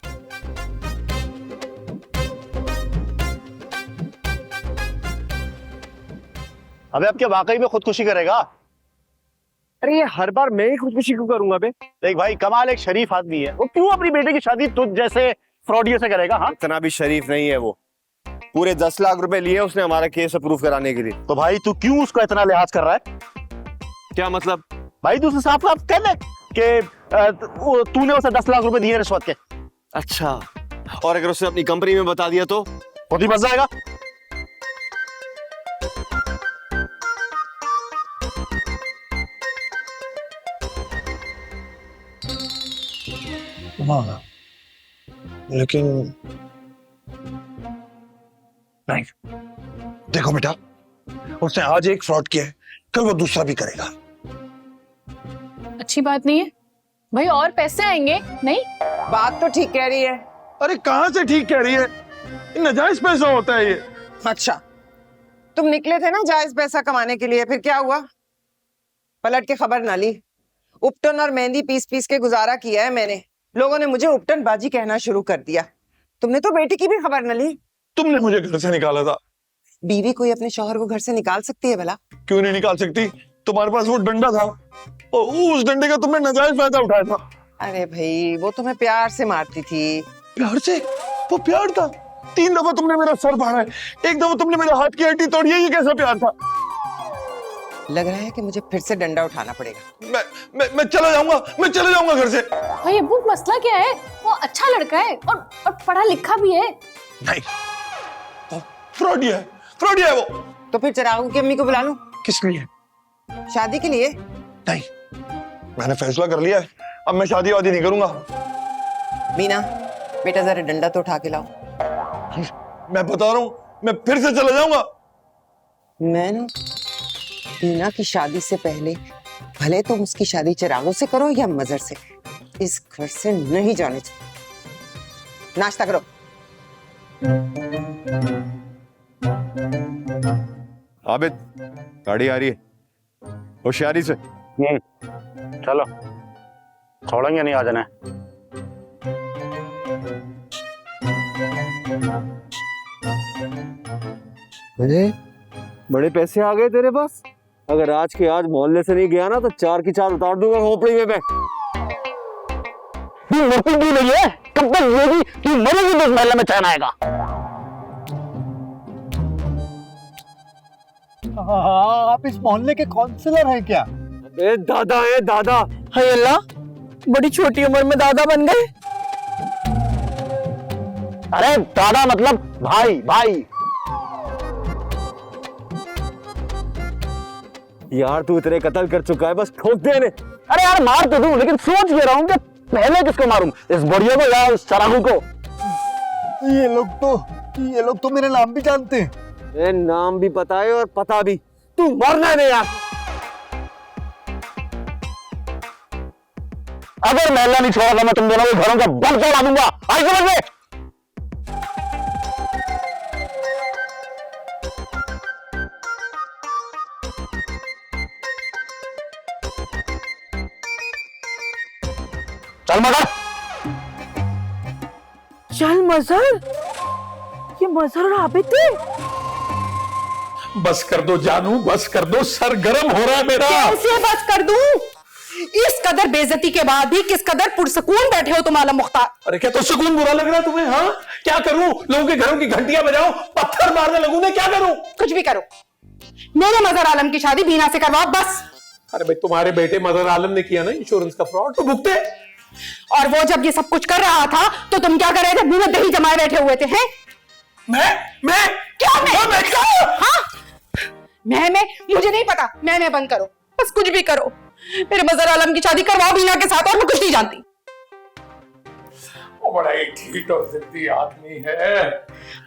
S9: अबे अब क्या वाकई में खुदकुशी करेगा?
S2: अरे ये हर बार मैं ही खुदकुशी क्यों करूंगा बे?
S9: देख भाई, कमाल एक शरीफ आदमी है, वो क्यों अपनी बेटे की शादी तुझ जैसे फ्रॉडिये से करेगा? हाँ,
S2: इतना भी शरीफ नहीं है वो। पूरे 10 लाख रुपए लिए उसने हमारा केस अप्रूव कराने के लिए।
S9: तो भाई तू क्यों उसका इतना लिहाज कर रहा है?
S2: क्या मतलब?
S9: भाई तू उसे साफ साफ कह दे कि तूने उसे 10 लाख रुपए दिए रिश्वत के।
S2: अच्छा, और अगर उसने अपनी कंपनी में बता दिया तो
S9: खुद ही बच जाएगा।
S8: हाँ, लेकिन नहीं, देखो बेटा, उसने आज एक फ्रॉड किया है, कल वो दूसरा भी करेगा।
S4: अच्छी बात नहीं है भाई, और पैसे आएंगे नहीं?
S5: बात तो ठीक कह रही है।
S3: अरे कहाँ से ठीक कह रही है, ये नाजायज पैसा होता है ये।
S5: अच्छा, तुम निकले थे ना जायज पैसा कमाने के लिए, फिर क्या हुआ? पलट के खबर ना ली। उपटन और मेहंदी पीस पीस के गुजारा किया है मैंने। लोगों ने मुझे उपटन बाजी कहना शुरू कर दिया। तुमने तो बेटी की भी खबर न ली।
S3: तुमने मुझे घर से निकाला था।
S5: बीवी कोई अपने शौहर को घर से निकाल सकती है भला?
S3: क्यों नहीं निकाल सकती? तुम्हारे पास वो डंडा था और उस डंडे का तुमने नाजायज फायदा उठाया था।
S5: अरे भाई, वो तुम्हें प्यार से मारती थी।
S3: प्यार से? वो प्यार था? 3 दफा तुमने मेरा सर फाड़ा है, 1 दफा तुमने मेरे हाथ की हड्डी तोड़ी है, ये कैसा प्यार था?
S5: लग रहा है कि मुझे फिर से डंडा उठाना पड़ेगा।
S3: मैं चला जाऊंगा घर से।
S4: भाई अब्बू, मसला क्या है? वो अच्छा लड़का है और पढ़ा लिखा भी है।
S3: नहीं, फ्रॉडिया है वो।
S5: तो फिर चिरागू की अम्मी को बुला लूं?
S3: किस लिए?
S5: शादी के लिए।
S3: नहीं, मैंने फैसला कर लिया है, अब मैं शादी वादी नहीं करूंगा।
S5: मीना, बेटा जरा डंडा तो उठा के लाओ।
S3: मैं बता रहा हूं, मैं फिर से चला जाऊंगा।
S5: मैं ना मीना की शादी से पहले, भले तुम उसकी शादी चिरागू से करो या मजर से, इस घर से नहीं जाने चाहिए। नाश्ता करो।
S2: आबिद, गाड़ी आ रही है, होशियारी से।
S9: चलो, छोड़ेंगे नहीं, आ जाना है।
S2: अरे बड़े पैसे आ गए तेरे पास। अगर आज के आज मोहल्ले से नहीं गया ना तो 4 की 4 उतार दूंगा खोपड़ी में मैं।
S12: क्यों नहीं है? कब तक जिएगी? तू मरेगी तो इस महल में चैन आएगा।
S11: आप इस मोहल्ले के काउंसलर हैं क्या?
S2: दादा है दादा।
S7: हाय अल्लाह, बड़ी छोटी उम्र में दादा बन गए।
S12: अरे दादा मतलब भाई। भाई
S2: यार तू इतने कत्ल कर चुका है, बस ठोक दे इन्हें।
S12: अरे यार मार तो दूं, लेकिन सोच ये रहा हूँ कि पहले किसको मारूं, इस बढ़िया को या इस चरागू को?
S11: ये लोग तो मेरा नाम भी जानते हैं।
S2: नाम भी पता है और पता भी। तू मरना नहीं यार।
S12: अगर महल्ला नहीं छोड़ा तो मैं तुम दोनों के घरों का बम तोड़ा दूंगा। आई समझ में? चल मगर।
S7: चल मजर, ये मजर और आबिद थे।
S10: बस कर दो जानू, बस कर दो, सर गर्म हो रहा है मेरा।
S1: कैसे बस कर दूं? इस कदर बेइज्जती के बाद भी किस कदर पुरसकून बैठे हो तुम आलम मुख्तार।
S10: अरे क्या तो सुकून बुरा लग रहा है तुम्हें? हाँ, क्या करूं? लोगों के घरों की घंटियां बजाऊं, पत्थर मारने लगूं? मैं क्या करूं?
S1: कुछ भी करो, मेरे मजर आलम की शादी बीना से करवाओ बस।
S10: अरे भाई, तुम्हारे बेटे मदर आलम ने किया ना इंश्योरेंस का फ्रॉड, तो भुगते।
S1: और वो जब ये सब कुछ कर रहा था तो तुम क्या कर रहे थे? मुंह में दही जमाए बैठे हुए थे। हैं?
S10: मैं
S1: क्या मैं क्या? हाँ, मैं मुझे नहीं पता। मैं बंद करो, बस कुछ भी करो, मेरे मजर आलम की शादी करवाओ बीना के साथ, और मैं कुछ नहीं जानती।
S10: वो बड़ा ही ठीक और जिद्दी आदमी है।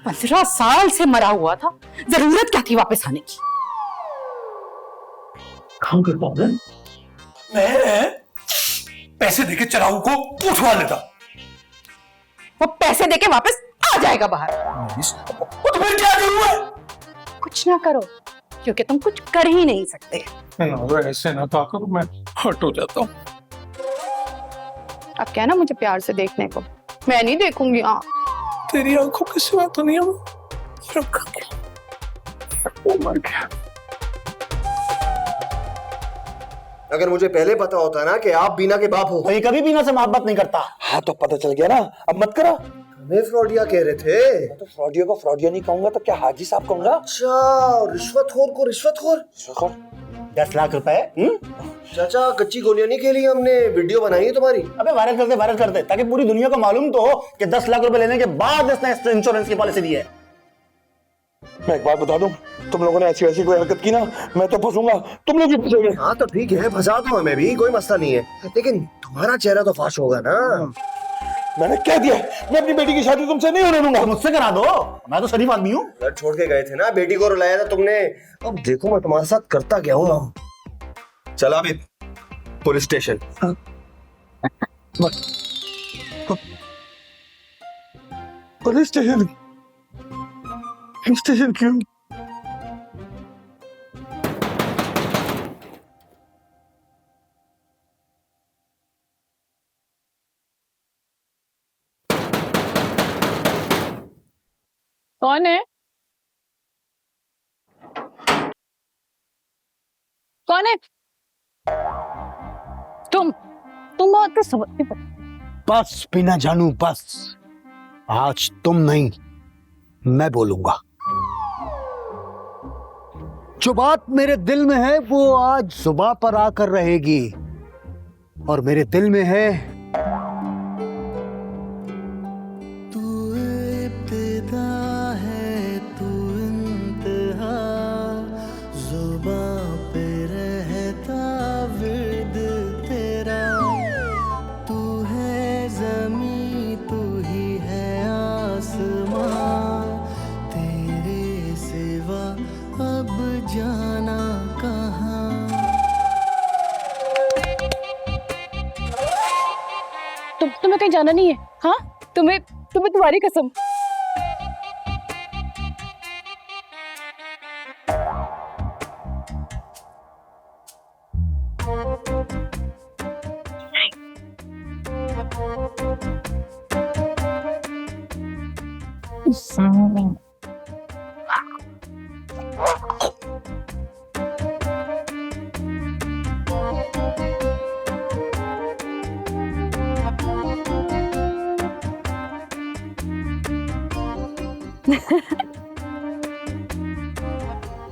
S1: 15 साल से मरा हुआ था, जरूरत क्या थी वापस आने की?
S10: काम करता हूँ मैं पैसे देके चिराग को उठवा लेता।
S1: वो पैसे देके वापस आ जाएगा बाहर।
S10: तो फिर क्या करूँगा?
S4: कुछ ना करो, क्योंकि तुम कुछ कर ही नहीं सकते।
S10: ऐसे ना कहा करो, मैं हट हो जाता हूँ।
S4: अब क्या ना मुझे प्यार से देखने को, मैं नहीं देखूंगी। हाँ,
S10: तेरी आंखों के सिवा तो नहीं हूँ। वो मर गया।
S11: अगर मुझे पहले पता होता ना कि आप बीना के बाप हो,
S9: तो ये कभी बीना से मोहब्बत नहीं करता।
S8: हाँ तो पता चल गया ना, अब मत करा।
S11: हमें फ्रॉडिया कह रहे थे।
S8: तो फ्रॉडिया को फ्रॉडिया नहीं कहूंगा तो क्या हाजी साहब कहूंगा?
S11: अच्छा, रिश्वतखोर को रिश्वतखोर।
S9: 10 लाख रुपए।
S11: चाचा, कच्ची गोलियां नहीं खेली हमने, वीडियो बनाई है तुम्हारी।
S9: अबे वायरल कर दे ताकि पूरी दुनिया को मालूम तो हो कि 10 लाख रुपए लेने के बाद इसने इंश्योरेंस की पॉलिसी दी है।
S8: मैं एक बात बता दूं, तुम लोगों ने ऐसी वैसी कोई हरकत की ना, मैं तो फंसूंगा, तुम लोग भी फंसोगे।
S11: हाँ तो ठीक है, फंसा दो हमें भी, कोई मसला नहीं है, लेकिन तुम्हारा चेहरा तो फाश होगा ना।
S8: मैंने कह दिया, मैं अपनी बेटी की शादी तुमसे नहीं होने दूंगा।
S9: मुझसे करा दो, मैं तो शरीफ आदमी हूँ।
S11: घर छोड़ के गए थे ना, बेटी को रुलाया था तुमने। अब देखो मैं तुम्हारे साथ करता क्या हूँ। चला अभी police station.
S8: Police station? Station क्यों?
S4: कौन है? कौन है? तुम बहुत तो समझ नहीं पड़ती।
S11: बस बिना जानू, बस आज तुम नहीं मैं बोलूंगा। जो बात मेरे दिल में है वो आज जुबां पर आकर रहेगी, और मेरे दिल में है तू इब्तिदा है तू इंतहा, जुबां पे रहता विर्द तेरा, तू है ज़मीं तू ही है आसमां, तेरे सिवा अब जाना कहाँ।
S4: तुम्हें कहीं जाना नहीं है? हाँ, तुम्हें तुम्हारी कसम।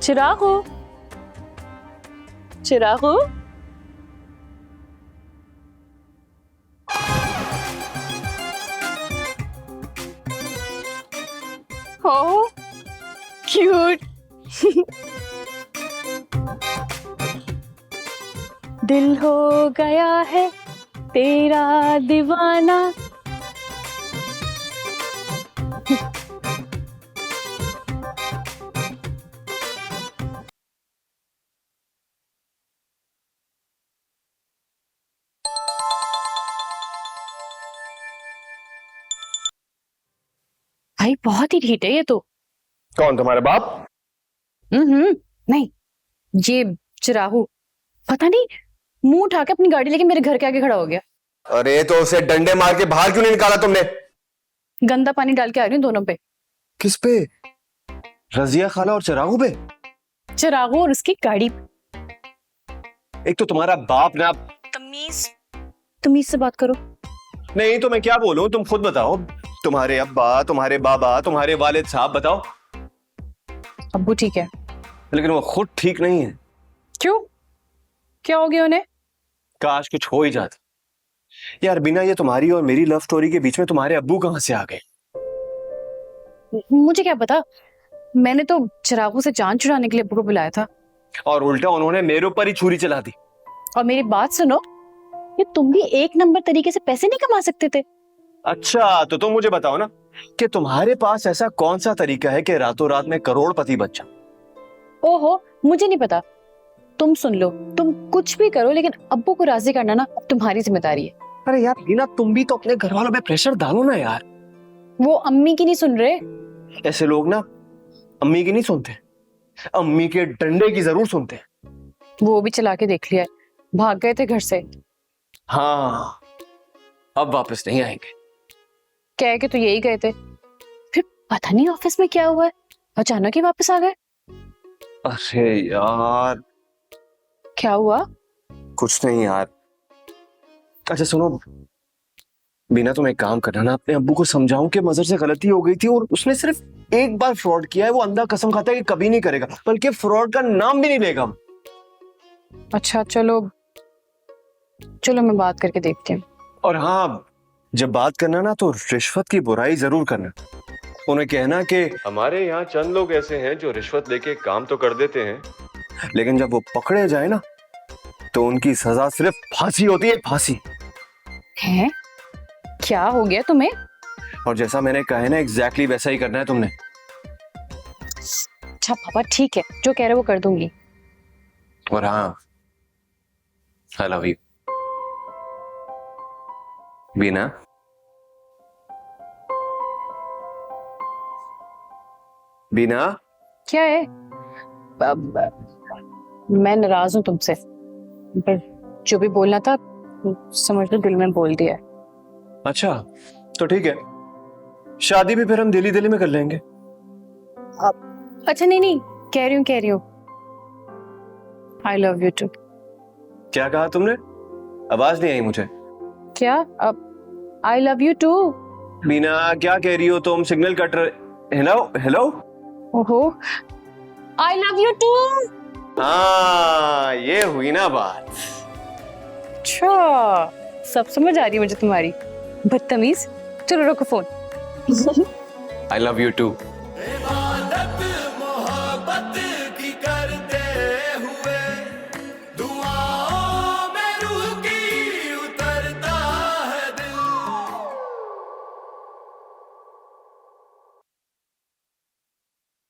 S4: चिरागो, चिरागो, हो क्यूट। दिल हो गया है तेरा दीवाना। भाई बहुत ही ढीठ है ये तो।
S2: कौन, तुम्हारे बाप?
S4: नहीं, ये चिरागू पता नहीं मुंह उठा के अपनी गाड़ी लेके मेरे घर के आगे खड़ा हो गया।
S2: अरे तो उसे डंडे मार के बाहर क्यों नहीं निकाला तुमने?
S4: गंदा पानी डाल के आ रही हूँ दोनों पे।
S2: किस पे? रजिया खाला और चिरागू पे?
S4: चिरागू और उसकी गाड़ी।
S2: एक तो तुम्हारा बाप ना।
S4: तमीज से बात करो।
S2: नहीं तो मैं क्या बोलूं, तुम खुद बताओ। तुम्हारे अब्बा, तुम्हारे बाबा, तुम्हारे वालिद साहब, बताओ।
S4: अब्बू ठीक है,
S2: लेकिन वो खुद ठीक नहीं है।
S4: क्यों? क्या हो गया उन्हें?
S2: काश कुछ हो ही जाता। यार बिना, ये तुम्हारी और मेरी लव स्टोरी के बीच में तुम्हारे अब्बू कहां से आ गए?
S4: मुझे क्या पता, मैंने तो चिरागू से जान छुड़ाने के लिए अब्बू को बुलाया था।
S2: और उल्टा उन्होंने मेरे ऊपर ही छुरी चला दी।
S4: और मेरी बात सुनो, ये तुम भी एक नंबर तरीके से पैसे नहीं कमा सकते थे?
S2: अच्छा तो तुम मुझे बताओ ना कि तुम्हारे पास ऐसा कौन सा तरीका है कि रातों रात में करोड़पति बन जाओ?
S4: ओहो, मुझे नहीं पता। तुम सुन लो, तुम कुछ भी करो लेकिन अब्बू को राजी करना ना अब तुम्हारी जिम्मेदारी है।
S11: अरे यार बीना, तुम भी तो अपने घर वालों पे प्रेशर डालो ना यार।
S4: वो अम्मी की नहीं सुन रहे।
S11: ऐसे लोग ना अम्मी की नहीं सुनते, अम्मी के डंडे की जरूर सुनते हैं।
S4: वो भी चला के देख लिया है, भाग गए थे घर से।
S11: हाँ, अब वापस नहीं आएंगे।
S4: कह के तो यही गए थे, फिर पता नहीं ऑफिस में क्या हुआ है, अचानक ही वापस आ गए।
S11: अरे यार,
S4: क्या हुआ?
S11: कुछ नहीं यार। अच्छा सुनो बीना, तुम एक काम करना ना, अपने अब्बू को समझाओ कि मजर से गलती हो गई थी और उसने सिर्फ एक बार फ्रॉड किया है। वो अंधा कसम खाता है कि कभी नहीं करेगा, बल्कि फ्रॉड का नाम भी नहीं लेगा।
S4: अच्छा चलो चलो, मैं बात करके देखती हूँ।
S11: और हाँ, जब बात करना ना तो रिश्वत की बुराई जरूर करना। उन्हें कहना कि
S2: हमारे यहाँ चंद लोग ऐसे हैं जो रिश्वत लेके काम तो कर देते हैं,
S11: लेकिन जब वो पकड़े जाए ना तो उनकी सजा सिर्फ फांसी होती है, फांसी।
S4: हैं? क्या हो गया तुम्हें?
S11: और जैसा मैंने कहा है ना, एग्जैक्टली वैसा ही करना है तुमने।
S4: अच्छा पापा ठीक है, जो कह रहे वो कर दूंगी।
S11: और हाँ, आई लव यू बीना। बीना,
S4: क्या है? मैं नाराज हूं तुमसे, पर जो भी बोलना था समझ लो दिल में बोल दिया है।
S11: अच्छा तो ठीक है, शादी भी फिर हम दिल्ली दिल्ली में कर लेंगे।
S4: अच्छा नहीं नहीं, कह रही हूँ आई लव यू टू।
S11: क्या कहा तुमने? आवाज नहीं आई मुझे।
S4: क्या? अब आई लव यू टू।
S11: बीना क्या कह रही हो तुम? सिग्नल कट रहे। Hello hello.
S4: ओहो, आई लव यू टू।
S11: हाँ, ये हुई ना बात।
S4: अच्छा, सब समझ आ रही है मुझे तुम्हारी। बदतमीज। चलो रखो phone.
S11: I love you too.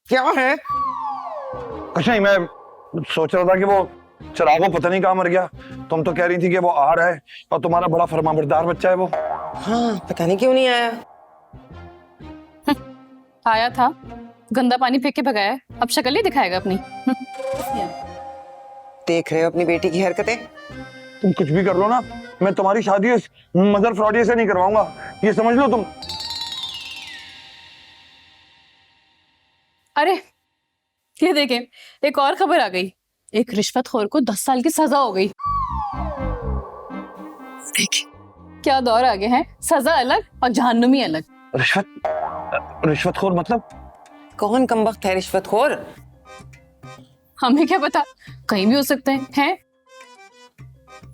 S5: क्या है?
S8: कुछ नहीं, मैं सोच रहा था कि वो चिरागो पता नहीं कहाँ मर गया। तुम तो कह रही थी कि वो आ रहा है और तुम्हारा बड़ा फरमाबरदार बच्चा है वो।
S5: हाँ, पता नहीं क्यों नहीं आया।
S4: आया था, गंदा पानी फेंक के भगाया, अब शक्ल ही दिखाएगा अपनी।
S5: देख रहे हो अपनी बेटी की हरकतें?
S8: तुम कुछ भी कर लो ना, मैं तुम्हारी शादी इस मदर फ्रॉडिया से नहीं करवाऊंगा, ये समझ लो तुम।
S4: अरे ये देखें, एक और खबर आ गई। एक रिश्वतखोर को 10 साल की सजा हो गई। देखिए क्या दौर आ गए हैं, सजा अलग और जहन्नुमी अलग।
S8: रिश्वतखोर मतलब?
S5: कौन कमबख्त है रिश्वतखोर?
S4: हमें क्या पता, कहीं भी हो सकते हैं?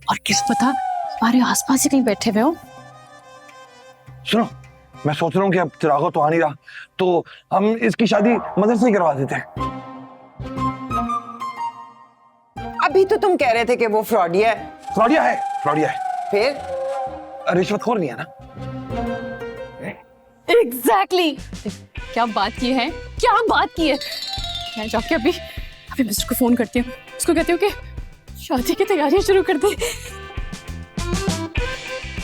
S4: और किस पता हमारे आसपास ही कहीं बैठे हुए हो।
S8: सुनो, मैं सोच रहा हूँ कि अब चिरागो तो आ नहीं रहा, तो हम इसकी शादी मदर से ही करवा देते हैं।
S5: अभी तो तुम कह रहे थे कि वो फ्रॉडिया है।
S8: फ्रॉडिया है, फ्रॉडिया है।
S5: फिर
S8: रिश्वतखोर नहीं है ना?
S4: एग्जैक्टली। क्या बात की है, क्या बात की है। मैं जाके अभी मिस्टर को फोन करती हूँ, उसको कहती हूँ कि शादी की तैयारियां शुरू कर दे।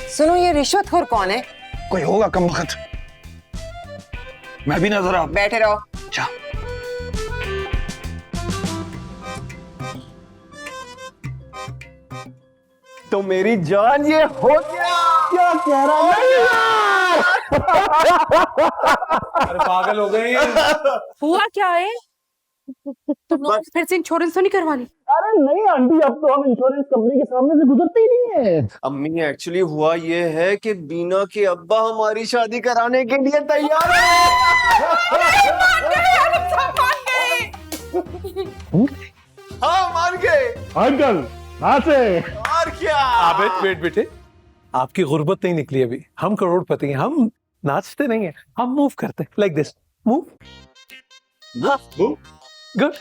S5: सुनो, ये रिश्वतखोर कौन है?
S8: कोई होगा कमबख्त। मैं भी नजर आ।
S5: बैठे रहो।
S8: अच्छा।
S11: तो मेरी जान, ये हो गया। क्या कह रहा है?
S10: अरे पागल हो गए ये।
S1: हुआ क्या है? तुम लोग फिर से इंश्योरेंस तो नहीं करवानी?
S11: अरे नहीं आंटी, अब तो हम इंश्योरेंस कंपनी के सामने से गुजरते ही नहीं है। अम्मी, एक्चुअली हुआ ये है कि बीना के अब्बा हमारी शादी कराने के लिए तैयार है। हाँ मान गए
S3: अंकल, कहाँ से?
S11: और क्या?
S10: अबे वेट बेटे, आपकी गुर्बत नहीं निकली अभी। हम करोड़पति हैं, हम नाचते नहीं हैं, हम मूव करते हैं। Like this, move. Good.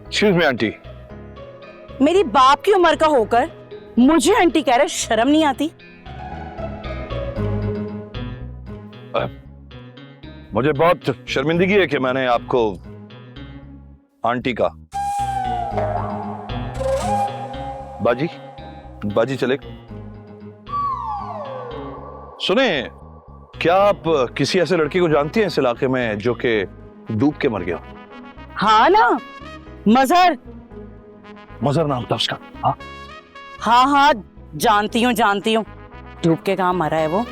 S8: Excuse me aunty.
S7: मेरी बाप की उम्र का होकर मुझे आंटी कह रहे, शर्म नहीं आती?
S8: मुझे बहुत शर्मिंदगी है कि मैंने आपको आंटी का बाजी बाजी चले। सुने, क्या आप किसी ऐसे लड़की को जानती हैं इस इलाके में जो कि डूब के मर गया?
S7: हाँ ना, मजहर।
S8: मजहर नाम था उसका? हाँ
S7: हाँ हाँ, जानती हूँ। डूब के कहाँ मरा है वो?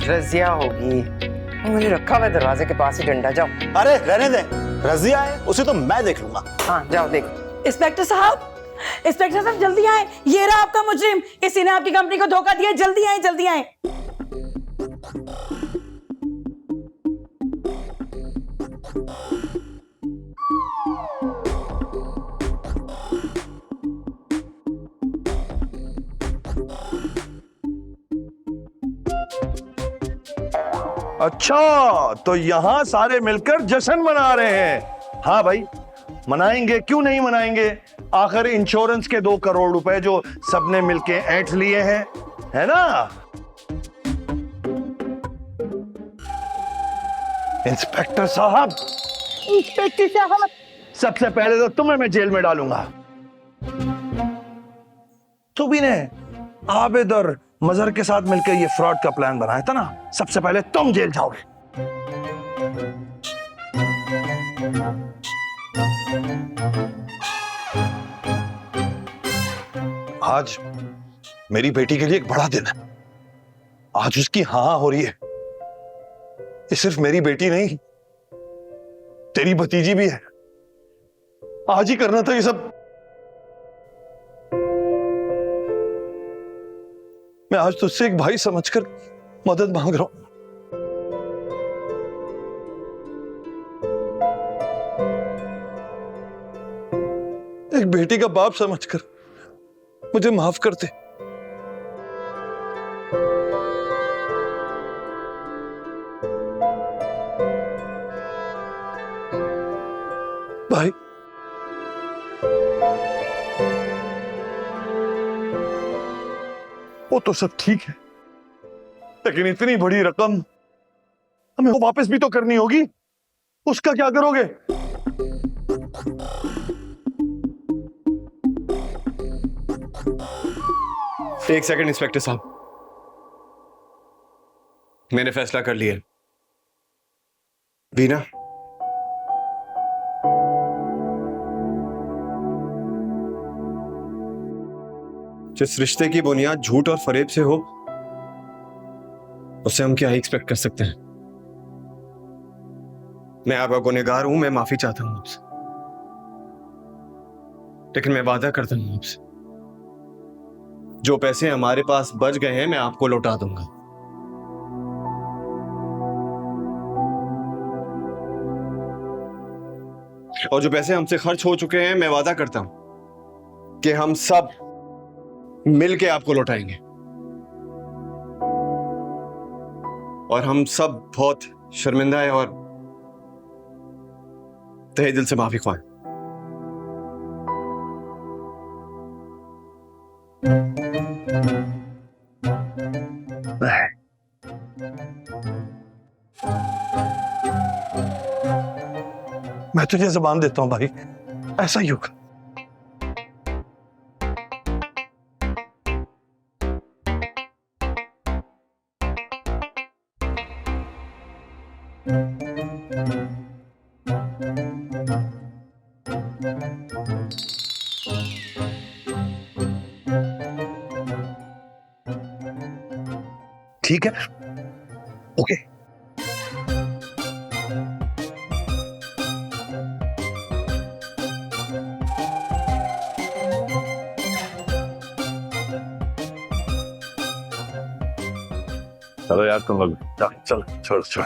S5: रजिया होगी, मैंने रखा हुआ है दरवाजे के पास ही डंडा। जाओ।
S9: अरे रहने दे, रजिया है उसे तो मैं देख लूंगा।
S5: हाँ जाओ देखो।
S7: इंस्पेक्टर साहब जल्दी आए, ये रहा आपका मुजरिम, इसी ने आपकी कंपनी को धोखा दिया। जल्दी आए।
S8: अच्छा, तो यहाँ सारे मिलकर जश्न मना रहे हैं। हाँ भाई, मनाएंगे, क्यों नहीं मनाएंगे। आखिर इंश्योरेंस के 2 करोड़ रुपए जो सबने मिलके ऐंठ लिए हैं, है ना। इंस्पेक्टर साहब, सबसे पहले तो तुम्हें मैं जेल में डालूंगा। तुम ने आबिद और मजहर के साथ मिलकर ये फ्रॉड का प्लान बनाया था ना, सबसे पहले तुम जेल जाओगे। आज मेरी बेटी के लिए एक बड़ा दिन है। आज उसकी हाँ हो रही है। ये सिर्फ मेरी बेटी नहीं, तेरी भतीजी भी है। आज ही करना था ये सब। मैं आज तुझसे एक भाई समझकर मदद मांग रहा हूं। एक बेटी का बाप समझकर मुझे माफ कर दे। भाई, वो तो सब ठीक है, लेकिन इतनी बड़ी रकम हमें वो वापस भी तो करनी होगी। उसका क्या करोगे?
S2: एक सेकंड इंस्पेक्टर साहब, मैंने फैसला कर लिया। बीना, जिस रिश्ते की बुनियाद झूठ और फरेब से हो, उससे हम क्या एक्सपेक्ट कर सकते हैं। मैं आपका गुनहगार हूं, मैं माफी चाहता हूं आपसे, लेकिन मैं वादा करता हूं आपसे, जो पैसे हमारे पास बच गए हैं मैं आपको लौटा दूंगा। और जो पैसे हमसे खर्च हो चुके हैं, मैं वादा करता हूं कि हम सब मिलके आपको लौटाएंगे। और हम सब बहुत शर्मिंदा है और तहे दिल से माफी ख्वाह हैं।
S8: मैं तुझे ज़बान देता हूं भाई, ऐसा ही होगा। ठीक है? ओके। चलो यार तुम लोग चलो छोड़ छोड़